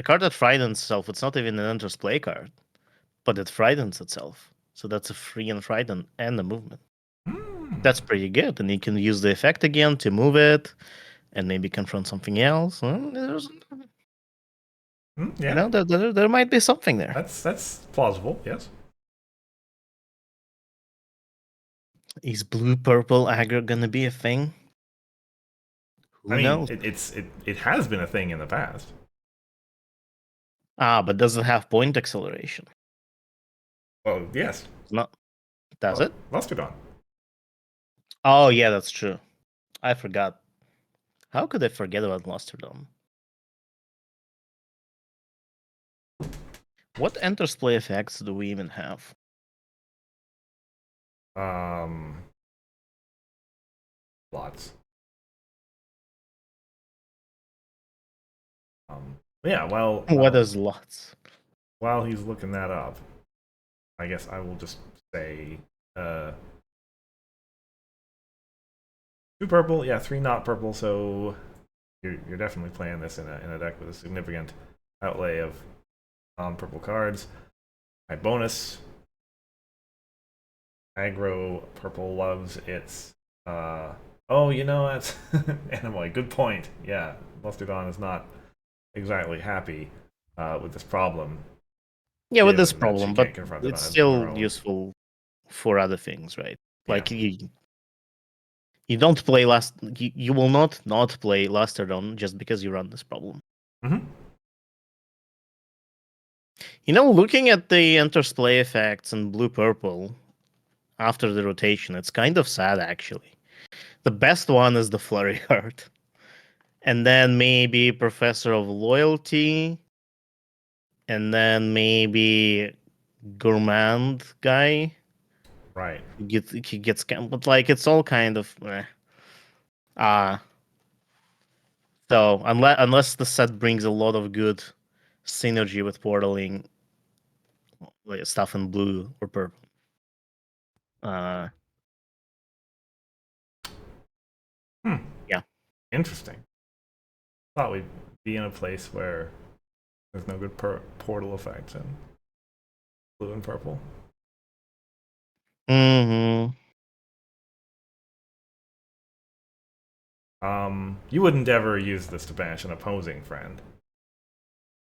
card that frightens itself, it's not even an enters play card, but it frightens itself. So that's a free and frighten and a movement. Hmm. That's pretty good. And you can use the effect again to move it and maybe confront something else. Yeah. There might be something there. That's plausible. Yes. Is blue purple aggro gonna be a thing? I Who mean, knows? it has been a thing in the past. But does it have point acceleration? Well, yes. Not does Well, it? Lusterdon. Oh yeah, that's true. I forgot. How could I forget about Mastodon? What interplay effects do we even have? Um, Lots. Yeah. What is lots? While he's looking that up, I guess I will just say, 2 purple, yeah, 3 not purple. So you're definitely playing this in a deck with a significant outlay of non-purple cards. My bonus, aggro purple loves its. Oh, you know that's Animoy. Good point. Yeah, Mustardon is not exactly happy with this problem. Yeah, with this Given that she problem, but can't confront it it's on her still own. useful for other things, right? Yeah. Like you don't play you will not play Lasterdon just because you run this problem. Mm-hmm. Looking at the interplay effects in blue purple after the rotation, it's kind of sad actually. The best one is the flurry card. And then maybe Professor of Loyalty. And then maybe Gourmand guy. Right. He gets but like it's all kind of uh so unless the set brings a lot of good synergy with portaling like stuff in blue or purple. Uh Hmm. yeah. Interesting. Thought we'd be in a place where there's no good portal effects in blue and purple. Mm-hmm. You wouldn't ever use this to banish an opposing friend,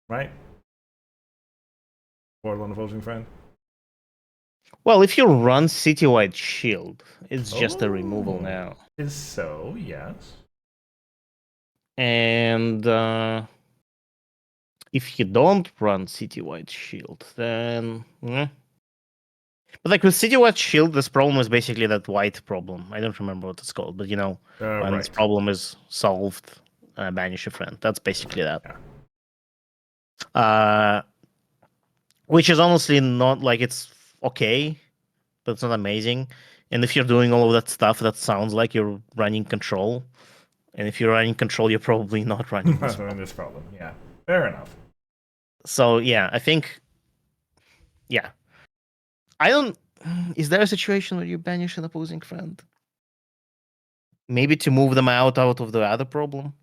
right? Portal an opposing friend. Well, if you run citywide shield, it's just a removal Oh, now. is so yes. And if you don't run citywide shield, then But like with citywide shield, this problem is basically that white problem. I don't remember what it's called, but when this Right. problem is solved, banish a friend. That's basically that. Yeah. Uh, which is honestly not like it's okay, but it's not amazing. And if you're doing all of that stuff, that sounds like you're running control. And if you're running control, you're probably not running this That's in problem. this problem. Yeah. Fair enough. So yeah, I think, yeah, I don't. Is there a situation where you banish an opposing friend? Maybe to move them out of the other problem.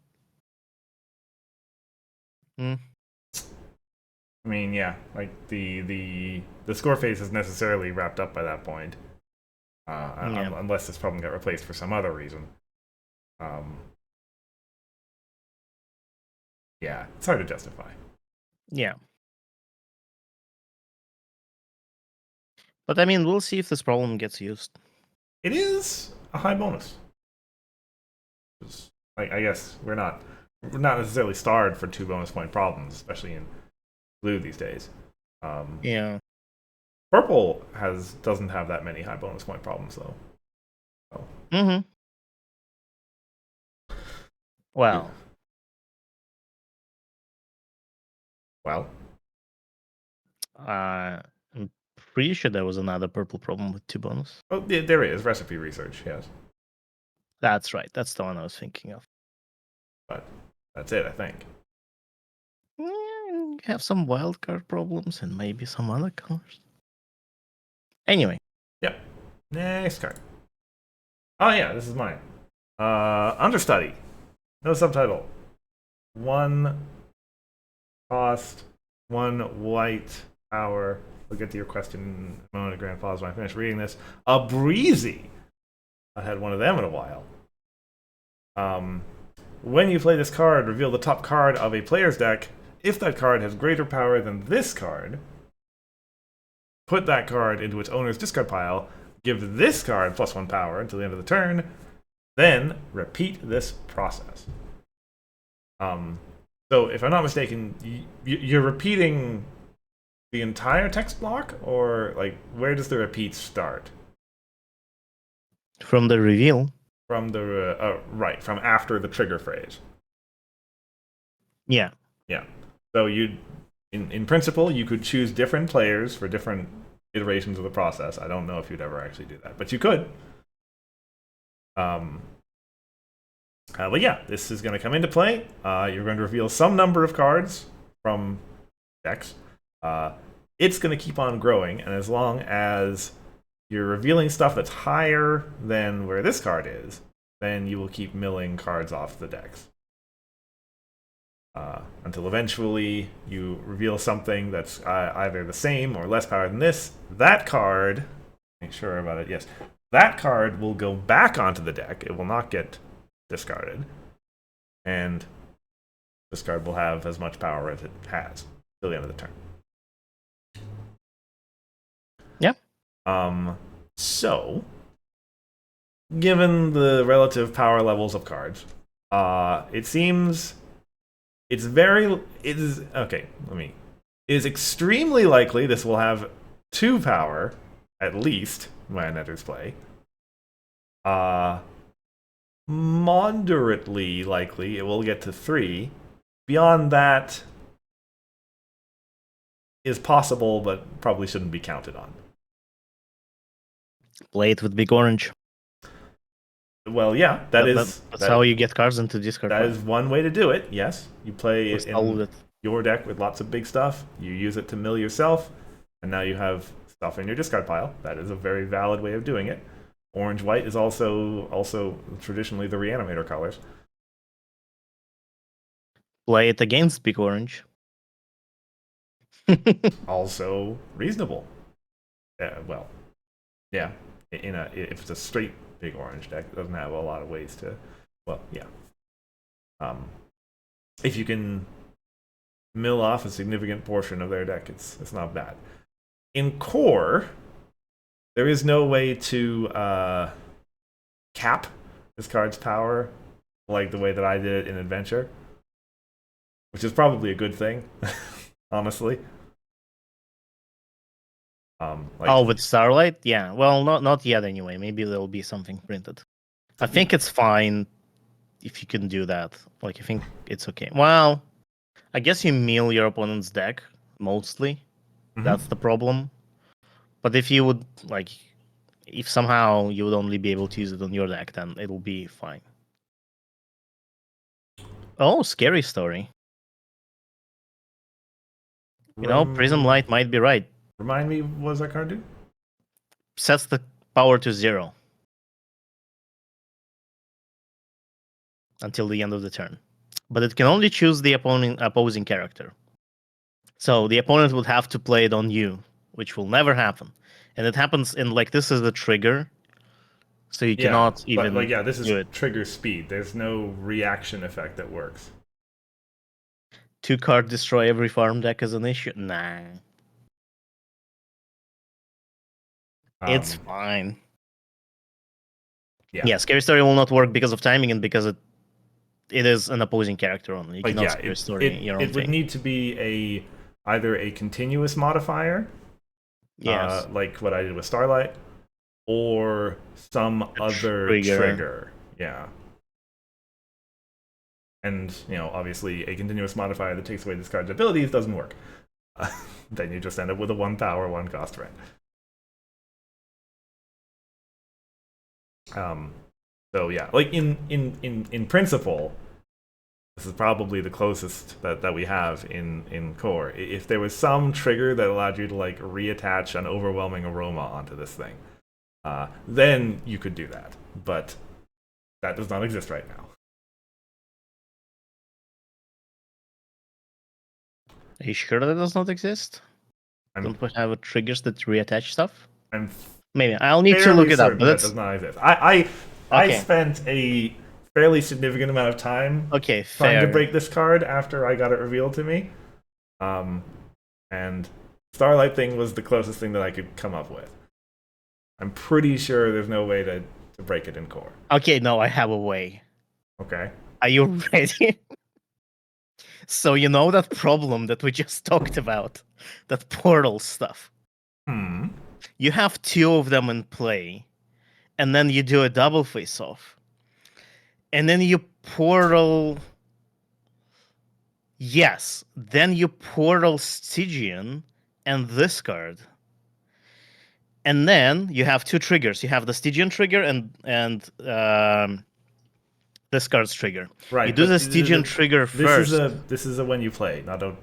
Hmm. I mean, yeah, like the score phase is necessarily wrapped up by that point, Yeah. unless this problem got replaced for some other reason. Yeah, it's hard to justify. Yeah. But I mean, we'll see if this problem gets used. It is a high bonus. I guess we're not necessarily starved for 2 bonus point problems, especially in blue these days. Yeah. Purple doesn't have that many high bonus point problems though. So, Mm-hmm. Well, well, I'm pretty sure there was another purple problem with 2 bonus. oh, there is recipe research, yes, That's right. That's the one I was thinking of. but that's it, I think. Have some wildcard problems and maybe some other colors. Anyway. Yep. Next card. Oh yeah, this is mine. Understudy. No subtitle. 1 cost, 1 white power. We'll get to your question in a moment. Grand pause when I finish reading this. A breezy. I had one of them in a while. When you play this card, reveal the top card of a player's deck. If that card has greater power than this card, put that card into its owner's discard pile. Give this card +1 power until the end of the turn. Then repeat this process. So if I'm not mistaken, you're repeating the entire text block, or like where does the repeat start? From the reveal. From the right, from after the trigger phrase. Yeah. Yeah. So in principle, you could choose different players for different iterations of the process. I don't know if you'd ever actually do that, but you could. But yeah, this is going to come into play. You're going to reveal some number of cards from decks. It's going to keep on growing, and as long as you're revealing stuff that's higher than where this card is, then you will keep milling cards off the decks. Until eventually you reveal something that's either the same or less power than this. That card, make sure about it, yes, that card will go back onto the deck. It will not get discarded. And this card will have as much power as it has till the end of the turn. Yeah. So, given the relative power levels of cards, it seems it is extremely likely this will have 2 power, at least, when it enters play. Moderately likely it will get to 3. Beyond that is possible, but probably shouldn't be counted on. Play it with big orange. Well, yeah, that's how you get cards into discard. That is one way to do it. Yes, you play it in it. your deck with lots of big stuff. You use it to mill yourself, and now you have stuff in your discard pile. That is a very valid way of doing it. Orange-white is also traditionally the reanimator colors. Play it against big orange. Also reasonable. Well, yeah. If it's a straight big orange deck, it doesn't have a lot of ways to. Well, yeah. If you can mill off a significant portion of their deck, it's not bad. In core, there is no way to cap this card's power like the way that I did it in Adventure, which is probably a good thing, honestly. With Starlight? Yeah. Well, not yet anyway. Maybe there'll be something printed. I think it's fine if you can do that. Like, I think it's okay. Well, I guess you mill your opponent's deck, mostly. Mm-hmm. That's the problem. But if you would, like, if somehow you would only be able to use it on your deck, then it'll be fine. Oh, scary story. You know, Prism Light might be right. Remind me, what does that card do? Sets the power to 0 until the end of the turn. But it can only choose the opposing character. So the opponent would have to play it on you, which will never happen. And it happens in, like, this is the trigger. So you cannot even but this is do it. trigger speed. There's no reaction effect that works. 2-card destroy every farm deck is an issue. Nah. It's fine. Yeah, Scary Story will not work because of timing and because it is an opposing character only. You cannot Scary Story your own it would need to be either a continuous modifier, yes, like what I did with Starlight, or some other trigger. Yeah. And, obviously a continuous modifier that takes away this card's abilities doesn't work. Then you just end up with a 1 power, 1 cost red. So yeah, like in principle, this is probably the closest that we have in core. If there was some trigger that allowed you to like reattach an overwhelming aroma onto this thing, then you could do that. But that does not exist right now. Are you sure that does not exist? Don't we have triggers that reattach stuff? Maybe I'll need to look it up. But that does not exist. I spent a fairly significant amount of time trying to break this card after I got it revealed to me. And Starlight thing was the closest thing that I could come up with. I'm pretty sure there's no way to break it in core. Okay, no, I have a way. Okay. Are you ready? So you know that problem that we just talked about, that portal stuff. You have 2 of them in play, and then you do a double face-off, and then you portal. Yes, then you portal Stygian and this card, and then you have 2 triggers. You have the Stygian trigger and this card's trigger. Right. You do the Stygian trigger first. This is a when you play, not a.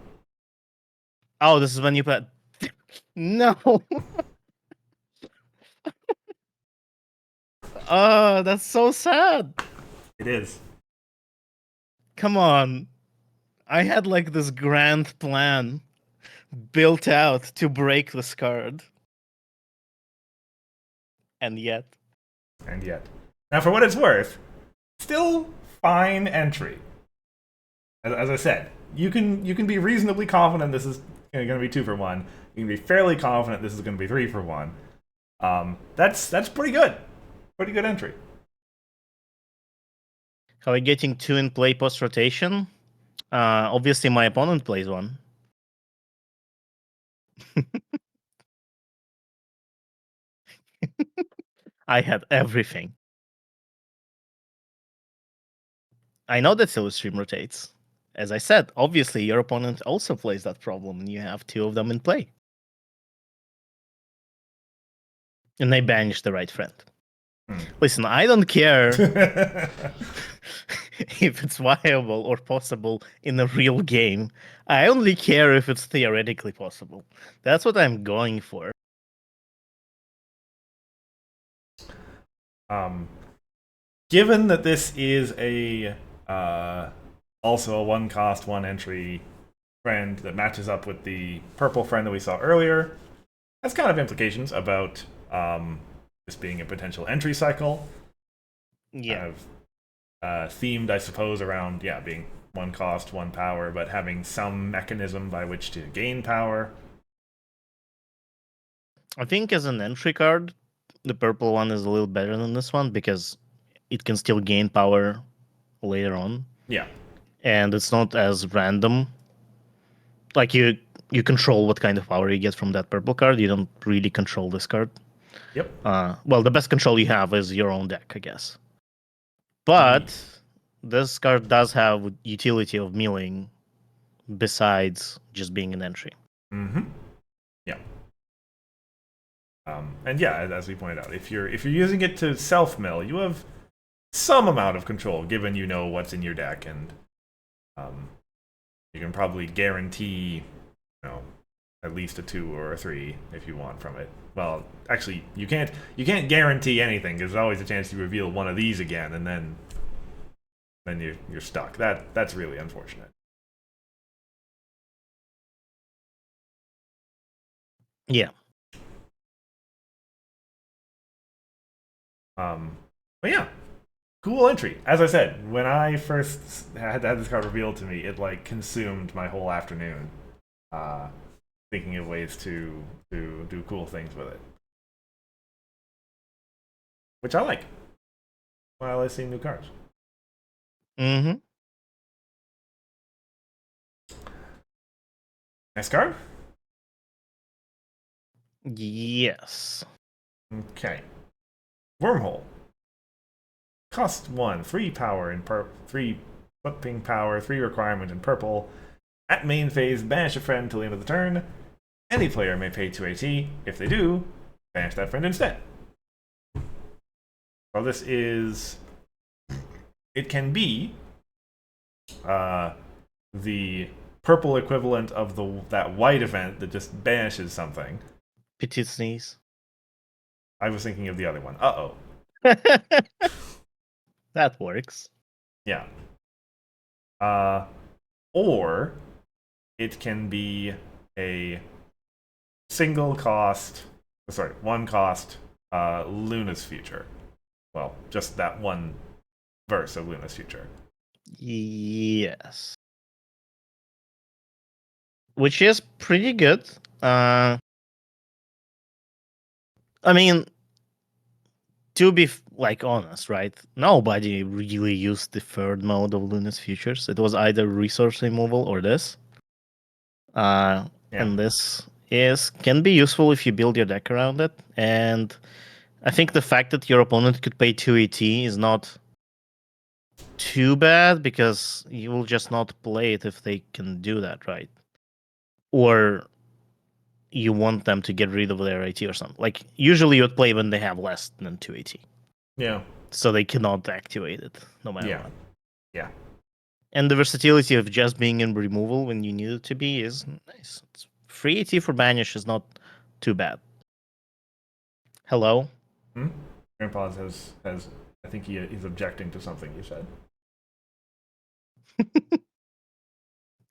Oh, this is when you play. No. Oh, that's so sad. It is. Come on. I had like this grand plan built out to break this card. And yet. Now, for what it's worth, still fine entry. As I said, you can be reasonably confident this is going to be 2 for 1. You can be fairly confident this is going to be 3 for 1. That's pretty good. Pretty good entry. Are we getting 2 in play post rotation? Obviously, my opponent plays 1. I had everything. I know that Silverstream rotates. As I said, obviously your opponent also plays that problem, and you have 2 of them in play. And they banish the right friend. Listen, I don't care if it's viable or possible in a real game. I only care if it's theoretically possible. That's what I'm going for. Given that this is also a 1 cost, 1 entry friend that matches up with the purple friend that we saw earlier, that's kind of implications about this being a potential entry cycle. Yeah. Kind of themed, I suppose, around being 1 cost, 1 power, but having some mechanism by which to gain power. I think as an entry card, the purple one is a little better than this one because it can still gain power later on. Yeah. And it's not as random. Like you control what kind of power you get from that purple card. You don't really control this card. Yep. Well, the best control you have is your own deck, I guess. But this card does have utility of milling besides just being an entry. Yeah. And as we pointed out, if you're using it to self mill, you have some amount of control, given you know what's in your deck, and you can probably guarantee at least a 2 or a 3 if you want from it. Well, actually, you can't guarantee anything. There's always a chance you reveal one of these again, and then you're stuck. That's really unfortunate. Yeah. But yeah, cool entry. As I said, when I first had this card revealed to me, it like consumed my whole afternoon, uh, thinking of ways to do cool things with it, which I like. While I see new cards. Mm-hmm. Next card. Yes. Okay. Wormhole. Cost 1, 3 power in 3 flipping power, 3 requirement in purple. At main phase, banish a friend till the end of the turn. Any player may pay 2 AT. If they do, banish that friend instead. So this is. It can be the purple equivalent of that white event that just banishes something. Petit sneeze. I was thinking of the other one. Uh-oh. That works. Yeah. Or it can be a single cost, sorry, one cost Luna's Future. Well, just that one verse of Luna's Future. Yes. Which is pretty good. I mean, to be honest, right? Nobody really used the third mode of Luna's Futures. It was either resource removal or this. And this can be useful if you build your deck around it. And I think the fact that your opponent could pay 2 ET is not too bad because you will just not play it if they can do that, right? Or you want them to get rid of their AT or something. Like, usually you would play when they have less than 2 AT. Yeah. So they cannot activate it, no matter what. Yeah. And the versatility of just being in removal when you need it to be is nice. It's free AT for banish is not too bad. Hello? Grandpa has I think he's objecting to something you said.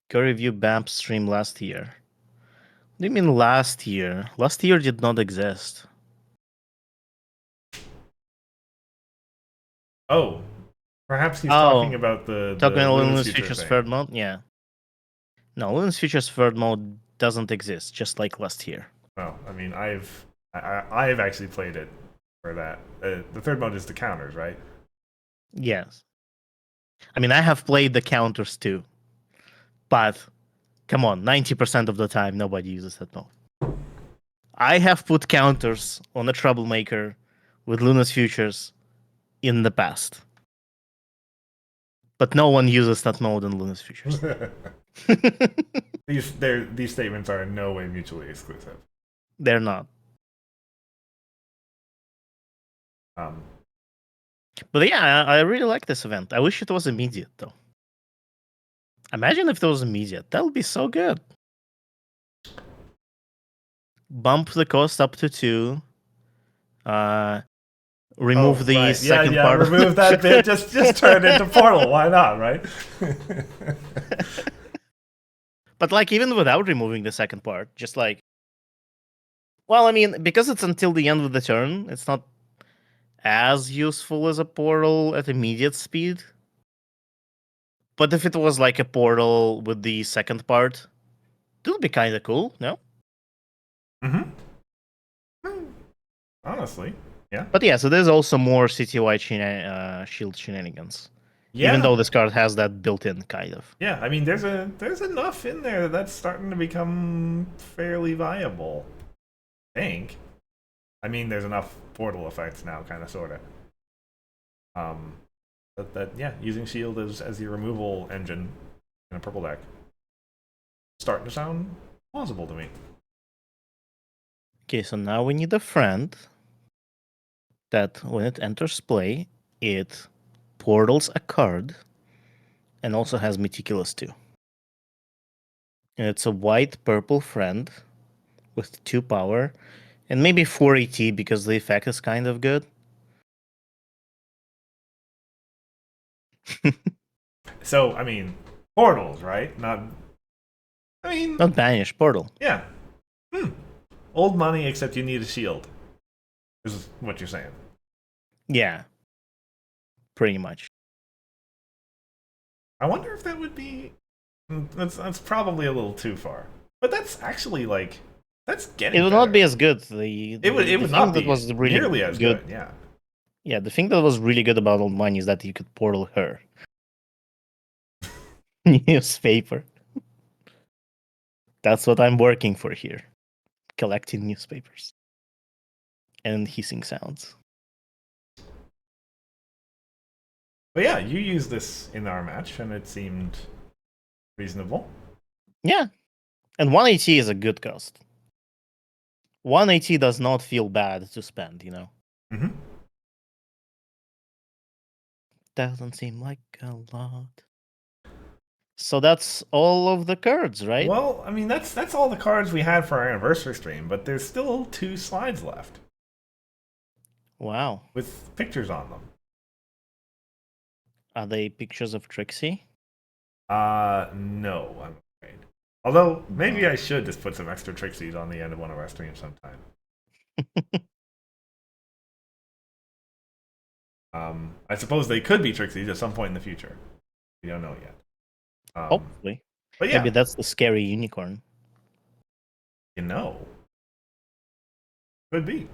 Go review BAMP stream last year. What do you mean last year? Last year did not exist. Oh, perhaps he's talking about the Luna's Future Future's thing. third mode? Yeah. No, Luna's Future's third mode doesn't exist, just like last year. Well, I mean, I've actually played it for that. The third mode is the counters, right? Yes. I mean, I have played the counters too. But, come on, 90% of the time, nobody uses that mode. I have put counters on a Troublemaker with Luna's Futures in the past. But no one uses that mode in Luna's Futures. These statements are in no way mutually exclusive. They're not. But yeah, I really like this event. I wish it was immediate, though. Imagine if it was immediate. That would be so good. Bump the cost up to 2. Remove the second part. Remove that bit. Just turn it into Portal. Why not, right? But like, even without removing the second part, just like, well, I mean, because it's until the end of the turn, it's not as useful as a portal at immediate speed. But if it was like a portal with the second part, it would be kind of cool, no? Honestly, yeah. But yeah, so there's also more CTY shield shenanigans. Yeah. Even though this card has that built-in, kind of. Yeah, I mean, there's enough in there that's starting to become fairly viable. I think. I mean, there's enough portal effects now, kind of, sort of. That yeah, using shield as your removal engine in a purple deck, starting to sound plausible to me. Okay, so now we need a friend that when it enters play, it portals a card and also has Meticulous too. And it's a white-purple friend with 2 power, and maybe 4 AT because the effect is kind of good. So, I mean, portals, right? Not. I mean, Not banish, portal. yeah. Old money, except you need a shield. Is what you're saying. Yeah, pretty much. I wonder if that would be. That's probably a little too far. But that's actually like. That's getting It would better. not be as good. The It would thing not that be was really nearly as good. Yeah. Yeah, the thing that was really good about Old Money is that you could portal her. Newspaper. That's what I'm working for here. Collecting newspapers. And hissing sounds. But yeah, you used this in our match, and it seemed reasonable. Yeah. And 180 is a good cost. 180 does not feel bad to spend, you know? Mm-hmm. Doesn't seem like a lot. So that's all of the cards, right? Well, I mean, that's all the cards we had for our anniversary stream, but there's still 2 slides left Wow. with pictures on them. Are they pictures of Trixie? No, I'm afraid. Although maybe No. I should just put some extra Trixies on the end of one of our streams sometime. I suppose they could be Trixies at some point in the future. We don't know yet. Hopefully. But Maybe yeah, that's the scary unicorn. you know, could be.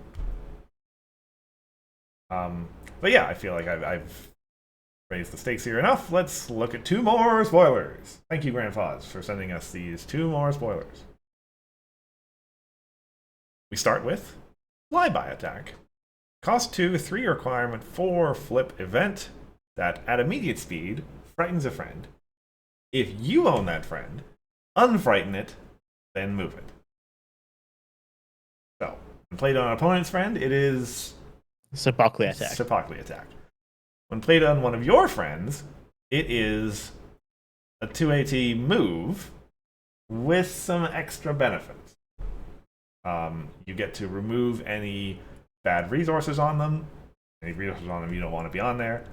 But yeah, I feel like I've raised the stakes here enough. Let's look at 2 more spoilers. Thank you, Grandfathers, for sending us these 2 more spoilers. We start with Flyby Attack. Cost 2, 3 requirement, 4 flip event that at immediate speed frightens a friend. If you own that friend, unfrighten it, then move it. So, when played on an opponent's friend, it is Sepakli attack. Sepakli attack. When played on one of your friends, it is a 2AT move with some extra benefits. You get to remove any bad resources on them. Any resources on them you don't want to be on there.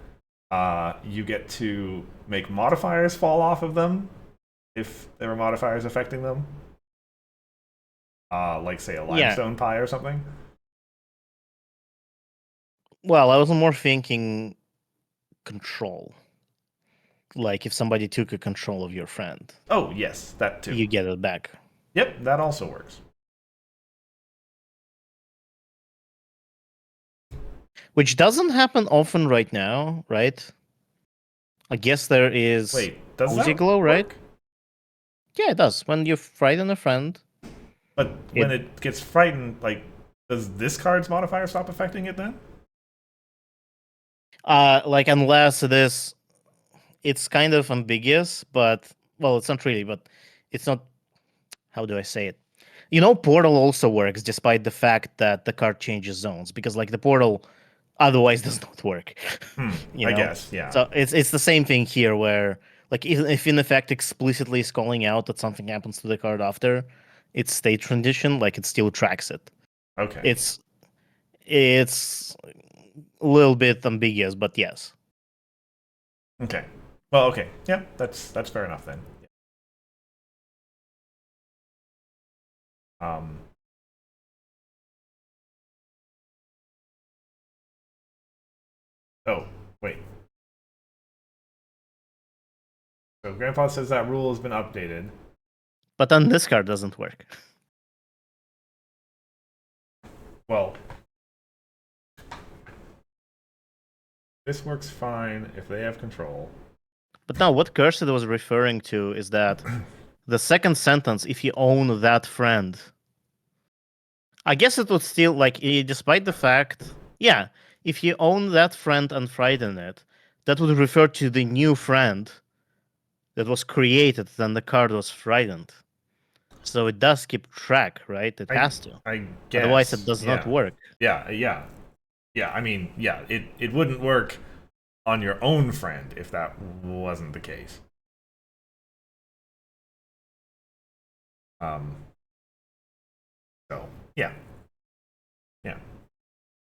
You get to make modifiers fall off of them if there are modifiers affecting them. Like, say, a limestone pie or something. Well, I was more thinking control. Like if somebody took a control of your friend, Oh, yes, that too. you get it back. Yep, that also works. Which doesn't happen often right now, right? I guess there is Wait, does Cozy that Glow, right? work? Yeah, it does. When you frighten a friend. But when it gets frightened, like, does this card's modifier stop affecting it then? Like unless it is, it's kind of ambiguous, but well, it's not really, but it's not. How do I say it? You know, portal also works despite the fact that the card changes zones because like the portal otherwise does not work. You I know, guess, yeah. so it's the same thing here where like if in effect explicitly is calling out that something happens to the card after its state transition, like it still tracks it. Okay. It's a little bit ambiguous, but yes. Okay. Well, okay. Yeah, that's fair enough then. Um. Oh, wait. So Grandpa says that rule has been updated. But then this card doesn't work. Well, this works fine if they have control. But now what Cursed was referring to is that the second sentence, if you own that friend, I guess it would still like despite the fact, yeah, if you own that friend and frighten it, that would refer to the new friend that was created then the card was frightened. So it does keep track, right? It has to. I guess. Otherwise it does yeah. not work. Yeah. I mean, yeah, it wouldn't work on your own friend if that wasn't the case. So yeah.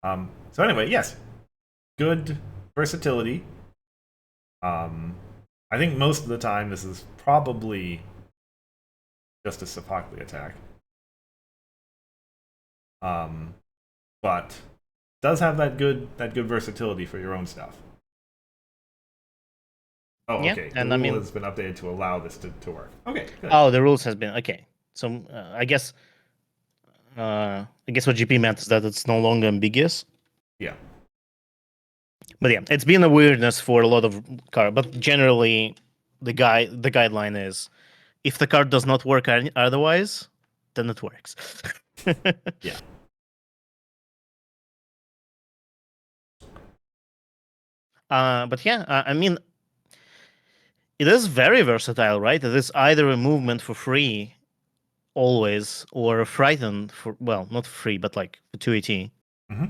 So anyway, yes, good versatility. I think most of the time this is probably just a Sophocles attack. But does have that good versatility for your own stuff. Oh, Yeah, okay. The and rule has been updated to allow this to work. Okay, good. Oh, the rules has been okay. So I guess what GP meant is that it's no longer ambiguous. Yeah. But yeah, it's been a weirdness for a lot of cards. But generally, the guideline is if the card does not work otherwise, then it works. Yeah. But yeah, I mean, it is very versatile, right? It is either a movement for free always, or a frighten for, well, not free, but like 2AT. Mm-hmm.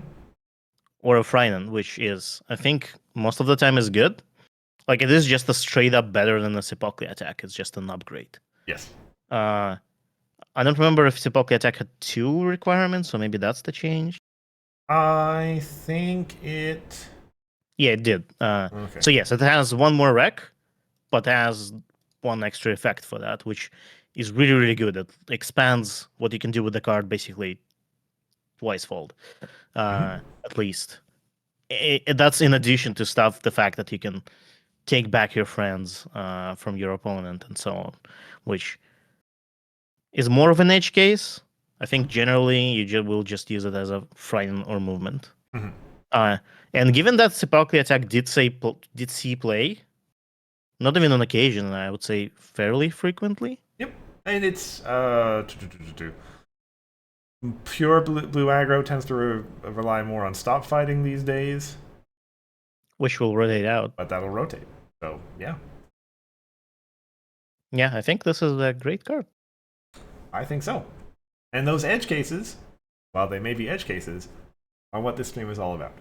Or a frighten, which is, I think, most of the time is good. Like, it is just a straight up better than a Sepulchre attack. It's just an upgrade. Yes. I don't remember if Sepulchre attack had 2 requirements, so maybe that's the change. I think it. Yeah, it did. Okay. So yes, it has 1 more rec, but has 1 extra effect for that, which is really, really good. It expands what you can do with the card basically twicefold, at least. That's in addition to the fact that you can take back your friends from your opponent and so on, which is more of an edge case. I think generally you will just use it as a frighten or movement. And given that Sepulchre attack did see play, not even on occasion, I would say fairly frequently. Yep. And it's pure blue aggro tends to rely more on stop fighting these days, which will rotate out. but that'll rotate. So yeah. Yeah, I think this is a great card. I think so. And those edge cases, while they may be edge cases, are what this stream is all about.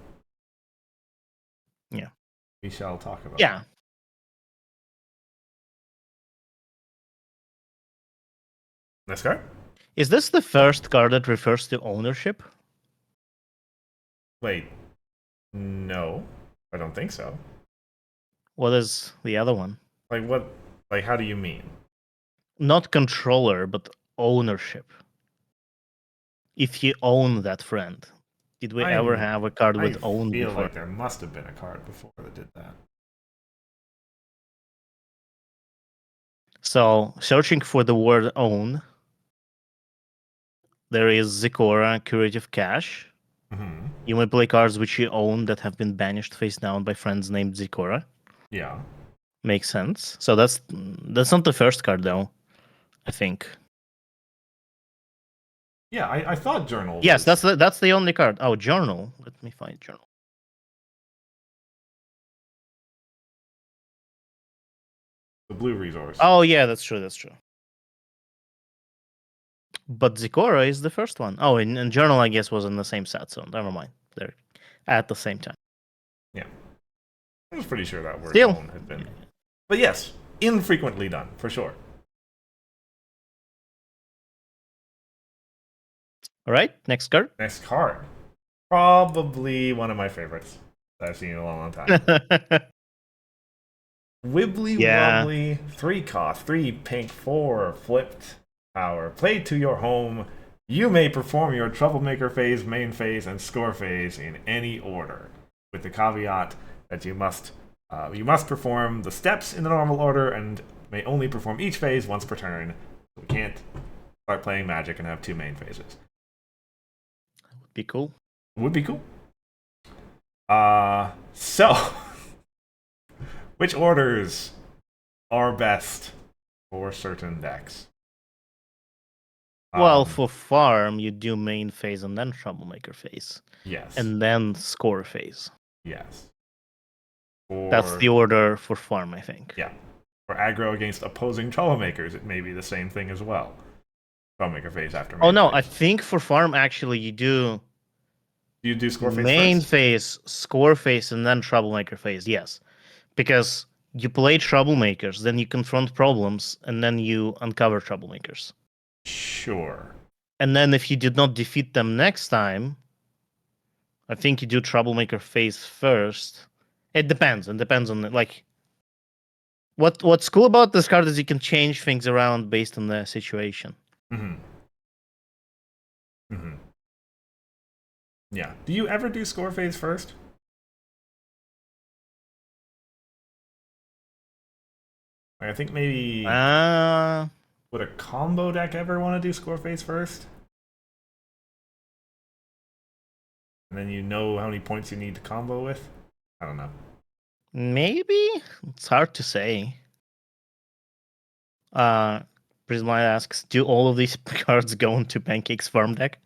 Yeah. We shall talk about. Yeah. This card? Is this the first card that refers to ownership? Wait. No. I don't think so. What is the other one? Like what? Like how do you mean? Not controller, but ownership. If you own that friend. Did we ever have a card with own before? I feel before? like there must have been a card before that did that. So, searching for the word own, there is Zikora, Curative Cache. Mm-hmm. You may play cards which you own that have been banished face down by friends named Zikora. Yeah. Makes sense. So that's not the first card though, I think. Yeah, I thought Journal. Yes, that's the only card. Oh, Journal. Let me find Journal. The blue resource. Oh yeah, that's true. But Zikora is the first one. Oh, and Journal, I guess, was in the same set, so never mind. They're at the same time. Yeah. I was pretty sure that word Still own had been. But yes, infrequently done, for sure. All right, next card. Next card. Probably one of my favorites that I've seen in a long, long time. Wibbly Wobbly, 3 cost, 3 pink, 4 flipped power. Played to your home. You may perform your Troublemaker phase, main phase, and score phase in any order, with the caveat that you must perform the steps in the normal order and may only perform each phase once per turn. We can't start playing Magic and have 2 main phases. Be cool. Would be cool. So, which orders are best for certain decks? Well, for farm, you do main phase and then Troublemaker phase. Yes. And then score phase. Yes. That's the order for farm, I think. Yeah. For aggro against opposing Troublemakers, it may be the same thing as well. Troublemaker phase after main phase. I think for farm, actually, you do... You do score phase main first? phase, score phase, and then Troublemaker phase, yes. Because you play Troublemakers, then you confront problems, and then you uncover Troublemakers. Sure. And then if you did not defeat them next time, I think you do Troublemaker phase first. It depends. It depends on like what's cool about this card is you can change things around based on the situation. Mm-hmm. Mm-hmm. Yeah. Do you ever do score phase first? Like, I think maybe would a combo deck ever want to do score phase first? And then you know how many points you need to combo with? I don't know. Maybe it's hard to say. Prismlight asks, do all of these cards go into Pancake's farm deck?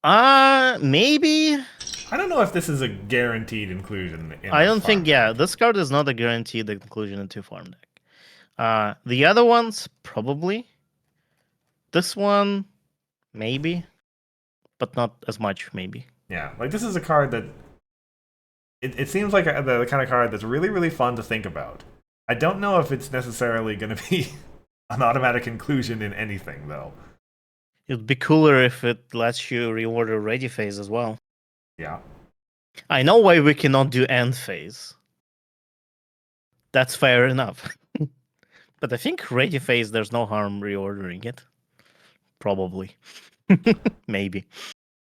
Maybe. I don't know if this is a guaranteed inclusion in I the don't think. farm Yeah, deck. this card is not a guaranteed inclusion into farm deck. The other ones probably. This one, maybe, but not as much. Maybe. Yeah, like this is a card that it seems like the kind of card that's really, really fun to think about. I don't know if it's necessarily going to be an automatic inclusion in anything, though. It'd be cooler if it lets you reorder ready phase as well. Yeah. I know why we cannot do end phase. That's fair enough. But I think ready phase, there's no harm reordering it. Probably. Maybe.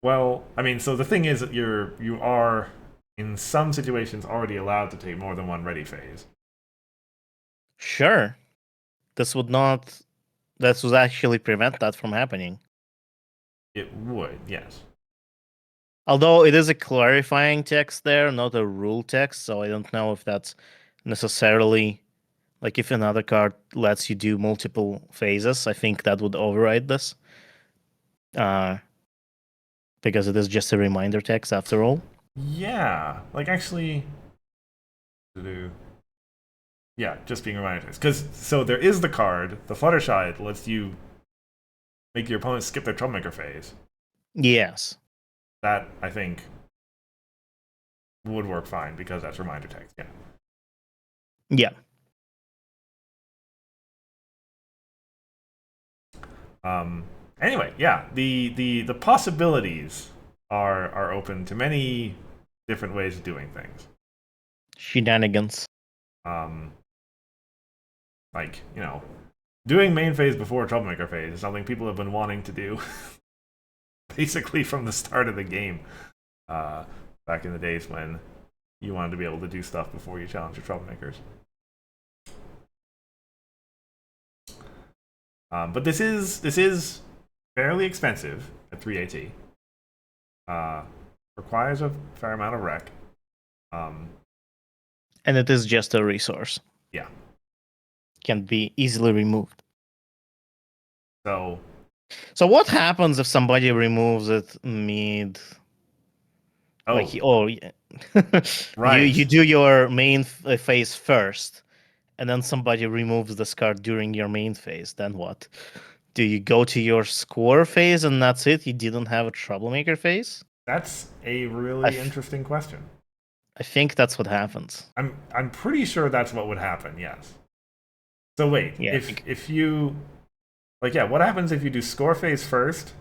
Well, I mean, so the thing is that you are in some situations already allowed to take more than one ready phase. Sure. This would not. This would actually prevent that from happening. It would, yes. Although it is a clarifying text there, not a rule text, so I don't know if that's necessarily like if another card lets you do multiple phases. I think that would override this, because it is just a reminder text after all. Yeah, like actually, yeah, just being reminded. Because so there is the card, the Fluttershy, that lets you make your opponent skip their Troublemaker phase. Yes. That I think would work fine because that's reminder text. Yeah. Yeah. Anyway, yeah, the possibilities are open to many different ways of doing things. Shenanigans. Like, doing main phase before Troublemaker phase is something people have been wanting to do basically from the start of the game. Back in the days when you wanted to be able to do stuff before you challenge your Troublemakers. But this is fairly expensive at 3 AT. Requires a fair amount of rec. And it is just a resource. Yeah. Can be easily removed. So what happens if somebody removes it mid? Oh, like, right. You do your main phase first, and then somebody removes this card during your main phase. Then what? Do you go to your score phase and that's it? You didn't have a Troublemaker phase? That's a really interesting question. I think that's what happens. I'm pretty sure that's what would happen. Yes. So wait, Yeah, if you what happens if you do score phase first,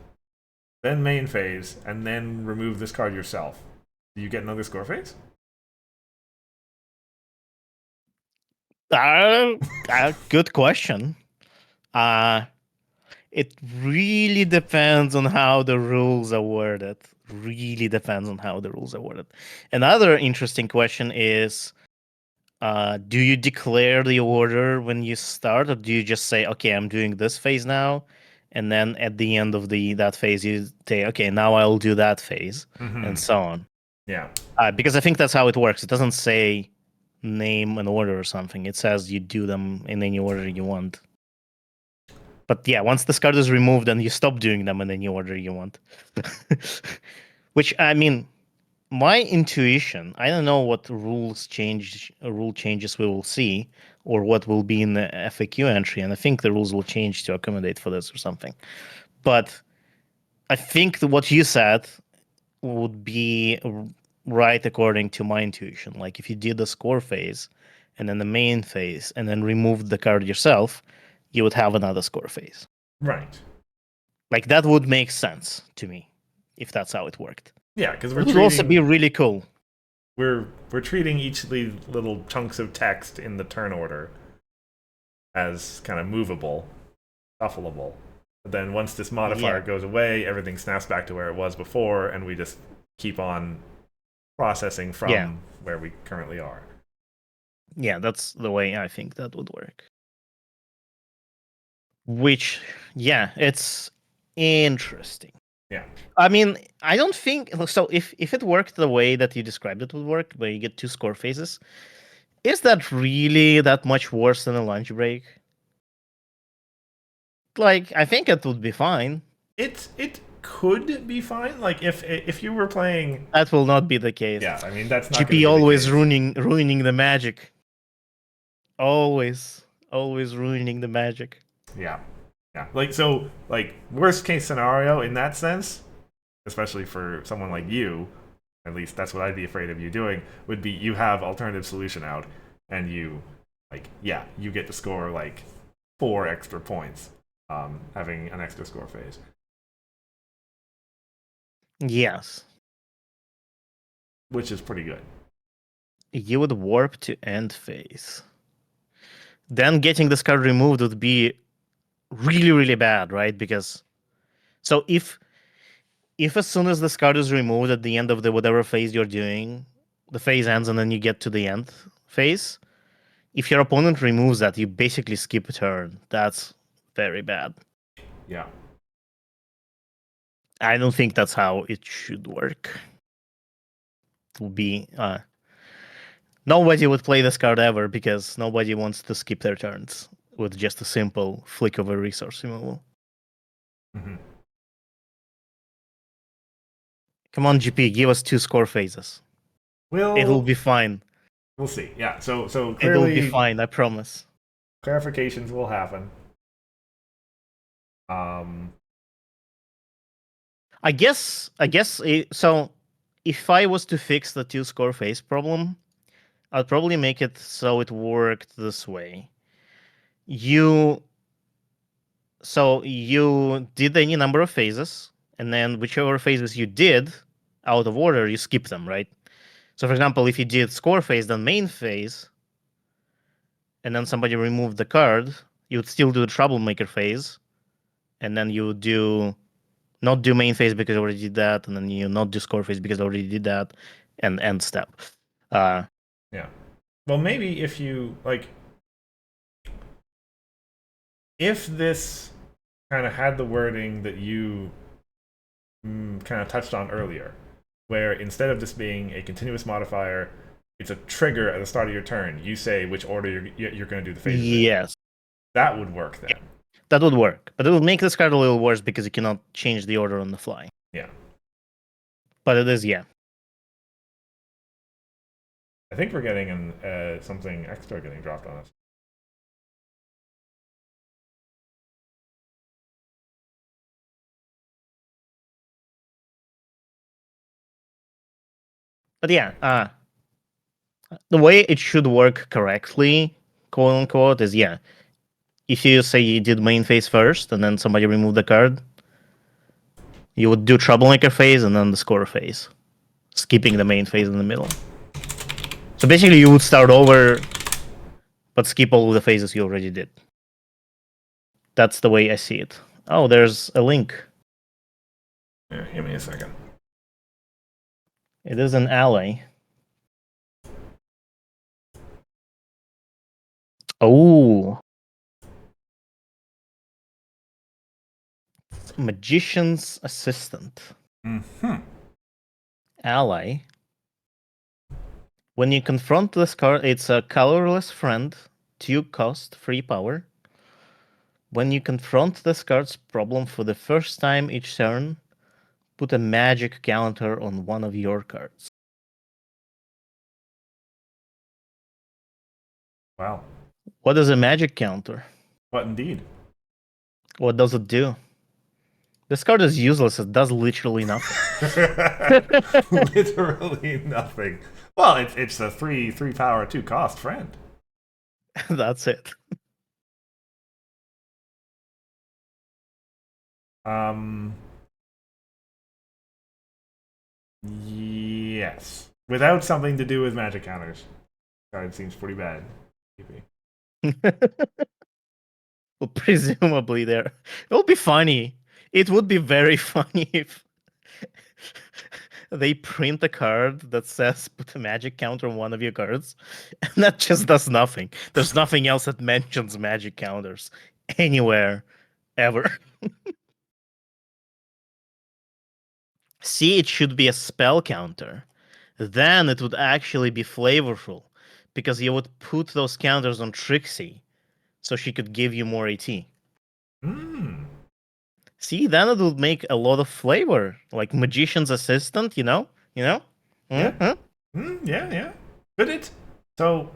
then main phase, and then remove this card yourself? Do you get another score phase? Good question. It really depends on how the rules are worded. Really depends on how the rules are worded. Another interesting question is, do you declare the order when you start, or do you just say, okay, I'm doing this phase now, and then at the end of that phase you say, okay, now I'll do that phase, and so on. Yeah. Because I think that's how it works. It doesn't say name an order or something. It says you do them in any order you want. But yeah, once this card is removed, then you stop doing them in any order you want. Which, I mean, my intuition, I don't know what rule changes we will see, or what will be in the FAQ entry, and I think the rules will change to accommodate for this or something. But I think what you said would be right according to my intuition. Like if you did the score phase and then the main phase and then removed the card yourself, you would have another score phase. Right. Like that would make sense to me if that's how it worked. Yeah, because It would also be really cool. we're treating each of these little chunks of text in the turn order as kind of movable, shuffleable. But then once this modifier goes away, everything snaps back to where it was before, and we just keep on processing from where we currently are. Yeah, that's the way I think that would work. Which, yeah, it's interesting. Yeah. I mean, I don't think so. If it worked the way that you described it would work, where you get 2 score phases, is that really that much worse than a lunch break? Like, I think it would be fine. It could be fine. Like if you were playing, That will not be the case. yeah. I mean that's not going to GP be always the case. ruining the magic. Always ruining the magic. Yeah, yeah. Like worst case scenario in that sense, especially for someone like you, at least that's what I'd be afraid of you doing, would be you have alternative solution out, and you, like, yeah, you get to score like 4 extra points, having an extra score phase. Yes. Which is pretty good. You would warp to end phase. Then getting this card removed would be really, really bad, right? Because so if as soon as this card is removed at the end of the whatever phase you're doing, the phase ends and then you get to the end phase. If your opponent removes that, you basically skip a turn. That's very bad. Yeah. I don't think that's how it should work. It would be nobody would play this card ever because nobody wants to skip their turns with just a simple flick of a resource removal. Mm-hmm. Come on, GP, give us 2 score phases. It'll be fine. We'll see. Yeah. So It'll be clearly fine, I promise. clarifications will happen. I guess so if I was to fix the 2 score phase problem, I'd probably make it so it worked this way. You did any number of phases, and then whichever phases you did out of order, you skip them, right? So for example, if you did score phase, then main phase, and then somebody removed the card, you would still do the troublemaker phase, and then you would not do main phase because I already did that, and then you not do score phase because I already did that, and end step. Yeah. Well, maybe if you like, if this kind of had the wording that you kind of touched on earlier, where instead of this being a continuous modifier, it's a trigger at the start of your turn. You say which order you're going to do the phases in. Yes, That would work then. yeah, that would work, but it would make this card a little worse because you cannot change the order on the fly. Yeah. But it is, yeah. I think we're getting something extra getting dropped on us. But yeah, the way it should work correctly, quote unquote, is yeah. If you say you did main phase first and then somebody removed the card, you would do troublemaker phase and then the score phase, skipping the main phase in the middle. So basically, you would start over, but skip all of the phases you already did. That's the way I see it. Oh, there's a link. Yeah, give me a second. It is an ally. Oh. Magician's Assistant. Mm-hmm. Ally. When you confront this card, it's a colorless friend, 2 cost, 3 power. When you confront this card's problem for the first time each turn, put a magic counter on one of your cards. Wow. What is a magic counter? What indeed? What does it do? This card is useless. It does literally nothing. Literally nothing. Well, it's a 3 power 2 cost friend. That's it. Um, yes. Without something to do with magic counters. Card seems pretty bad. Maybe. Well, presumably there. It would be funny. It would be very funny if they print a card that says put a magic counter on one of your cards, and that just does nothing. There's nothing else that mentions magic counters anywhere, ever. See, it should be a spell counter. Then it would actually be flavorful, because you would put those counters on Trixie, so she could give you more AT. Hmm. See, then it would make a lot of flavor, like magician's assistant. You know. Yeah. Mhm. Yeah, yeah. Could it? So,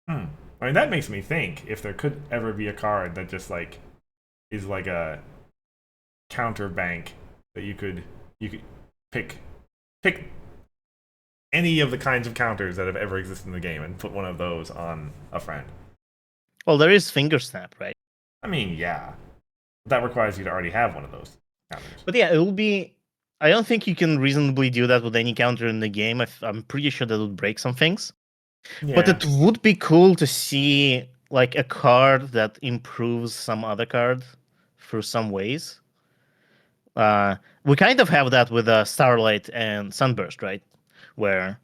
I mean, that makes me think if there could ever be a card that just like is like a counter bank that you could pick pick any of the kinds of counters that have ever existed in the game and put one of those on a friend. Well, there is finger snap, right? I mean, yeah, that requires you to already have one of those counters. But yeah, it will be. I don't think you can reasonably do that with any counter in the game. I'm pretty sure that would break some things. But Yeah, it would be cool to see like a card that improves some other card through some ways. We kind of have that with Starlight and Sunburst, right? Where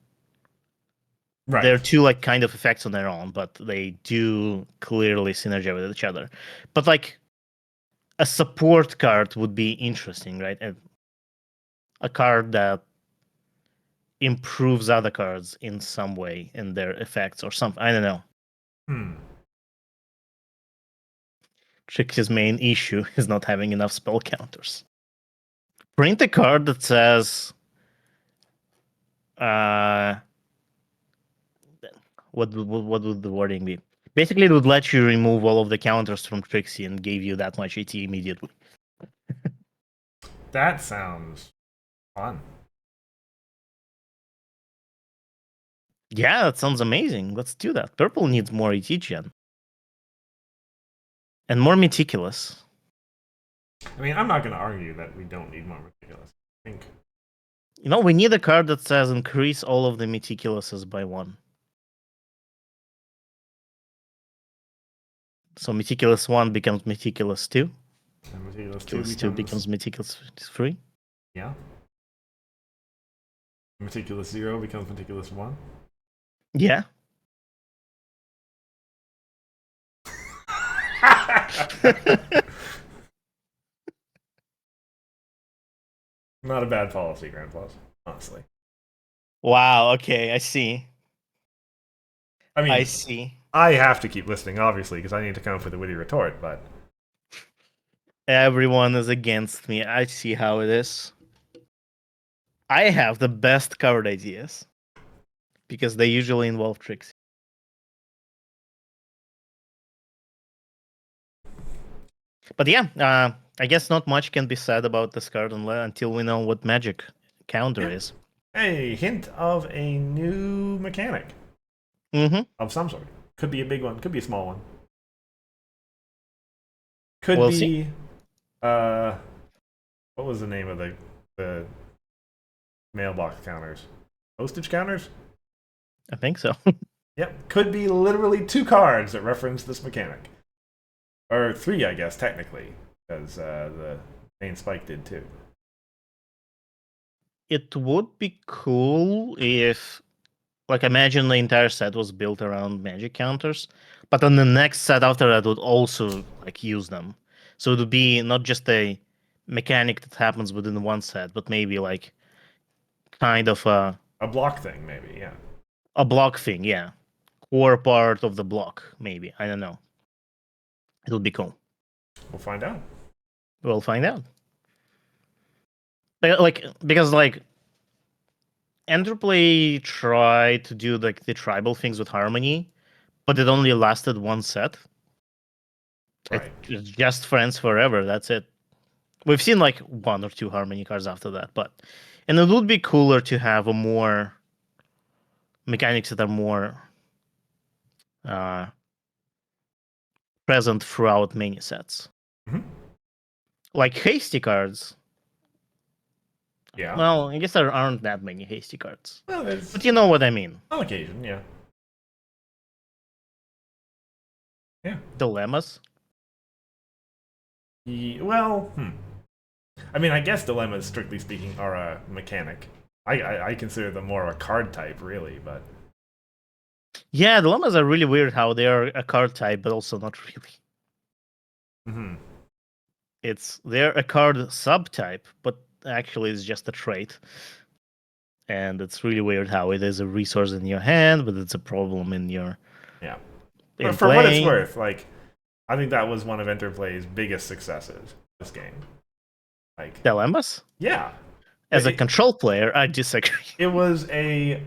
they're right. two like kind of effects on their own, but they do clearly synergy with each other. But like a support card would be interesting, right? A card that improves other cards in some way in their effects or something. I don't know. Hmm. Trixie's main issue is not having enough spell counters. Print a card that says, uh, what would the wording be? Basically, it would let you remove all of the counters from Trixie and give you that much AT immediately. That sounds fun. Yeah, that sounds amazing. Let's do that. Purple needs more AT gen and more meticulous. I mean, I'm not going to argue that we don't need more Meticulous. I think. We need a card that says increase all of the meticulouses by one. So meticulous 1 becomes meticulous 2. And Meticulous 2 Meticulous 2 becomes. becomes meticulous 3. Yeah. Meticulous 0 becomes Meticulous 1. Yeah. Not a bad policy, Grand Plus, honestly. Wow, okay, I see. I I mean, see. I have to keep listening, obviously, because I need to come up with a witty retort, but Everyone is against me. I see how it is. I have the best card ideas because they usually involve tricks. But yeah, I guess not much can be said about this card until we know what magic counter yeah. is. A hint of a new mechanic Mm-hmm. of some sort. Could be a big one, could be a small one. Could We'll see. be, uh, what was the name of the mailbox counters? Postage counters? I think so. Yep. Could be literally 2 cards that reference this mechanic. Or 3, I guess, technically, because the main spike did too. It would be cool if, like, imagine the entire set was built around magic counters, but then the next set after that would also like use them. So it would be not just a mechanic that happens within one set, but maybe like kind of A block thing, maybe, yeah. a block thing, yeah, core part of the block, maybe. I don't know. It would be cool. We'll find out. We'll find out. Like because like Enderplay tried to do like the tribal things with Harmony, but it only lasted one set. Right. It's just Friends Forever. That's it. We've seen like 1 or 2 Harmony cards after that, and it would be cooler to have a more mechanics that are more uh, present throughout many sets. Mm-hmm. Like hasty cards. Yeah. Well, I guess there aren't that many hasty cards. Well, there's But you know what I mean. on occasion, yeah. Yeah. Dilemmas. Well, I mean, I guess dilemmas, strictly speaking, are a mechanic. I consider them more of a card type, really, but Yeah, dilemmas are really weird how they are a card type, but also not really. hmm They're a card subtype, but actually it's just a trait. And it's really weird how it is a resource in your hand, but it's a problem in your yeah. in For what it's playing. worth, like I think that was one of Interplay's biggest successes. This game, like, Dilemmas? yeah, As a it, control player, I disagree. it was a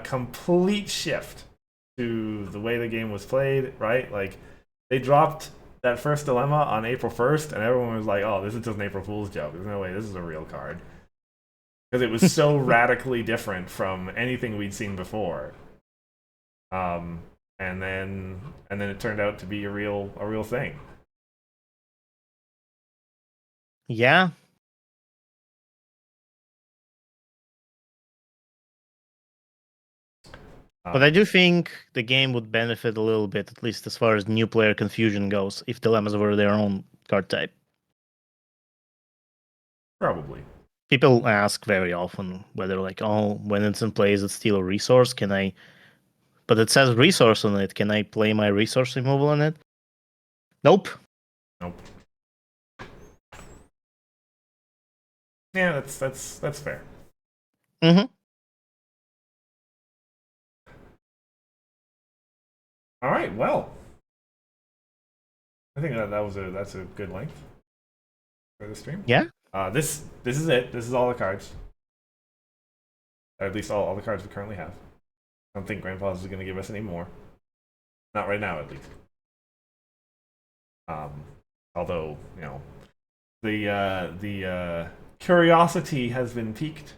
complete shift to the way the game was played, right? Like they dropped that first dilemma on April 1st, and everyone was like, "Oh, this is just an April Fool's joke. There's no way this is a real card." Because it was so radically different from anything we'd seen before. Um, and then it turned out to be a real thing. Yeah. But I do think the game would benefit a little bit, at least as far as new player confusion goes, if dilemmas were their own card type. Probably. People ask very often whether, like, oh, when it's in play, is it still a resource? Can I? But it says resource on it. Can I play my resource removal on it? Nope. Nope. Yeah, that's fair. Mm-hmm. All right. Well, I think that's a good length for the stream. Yeah. This is it. This is all the cards. Or at least all the cards we currently have. I don't think Grandpa's is going to give us any more. Not right now, at least. Um, although the curiosity has been piqued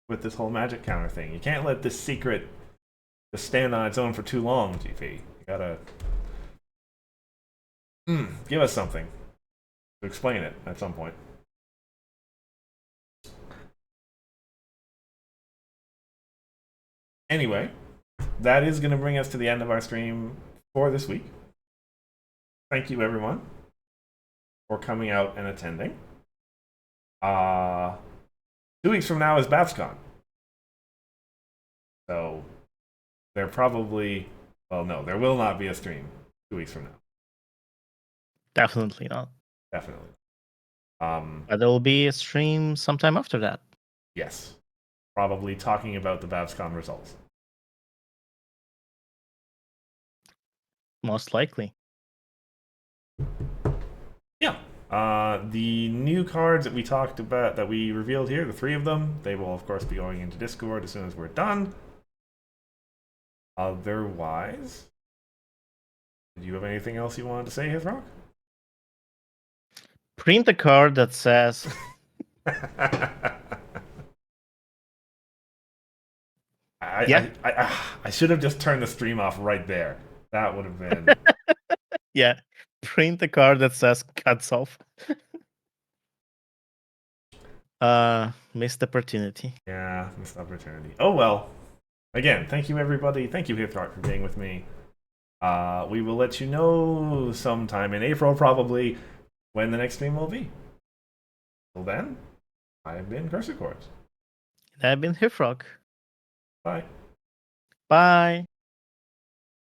with this whole magic counter thing. You can't let this secret just stand on its own for too long, GP. You gotta give us something to explain it at some point. Anyway, that is going to bring us to the end of our stream for this week. Thank you, everyone, for coming out and attending. 2 weeks from now is BabsCon. So there probably, well, no, there will not be a stream 2 weeks from now. Definitely not. Definitely. But there will be a stream sometime after that. Yes. Probably talking about the BabsCon results. Most likely. Yeah. The new cards that we talked about, that we revealed here, the 3 of them, they will, of course, be going into Discord as soon as we're done. Otherwise, did you have anything else you wanted to say, Hithrock? Print a card that says I should have just turned the stream off right there. That would have been. yeah. Print a card that says cuts off. Missed opportunity. Yeah, missed opportunity. Oh well. Again, thank you everybody. Thank you, Hithrock, for being with me. We will let you know sometime in April, probably, when the next stream will be. Till then, I've been Cursor Chords. I've been Hifrock. Bye. Bye.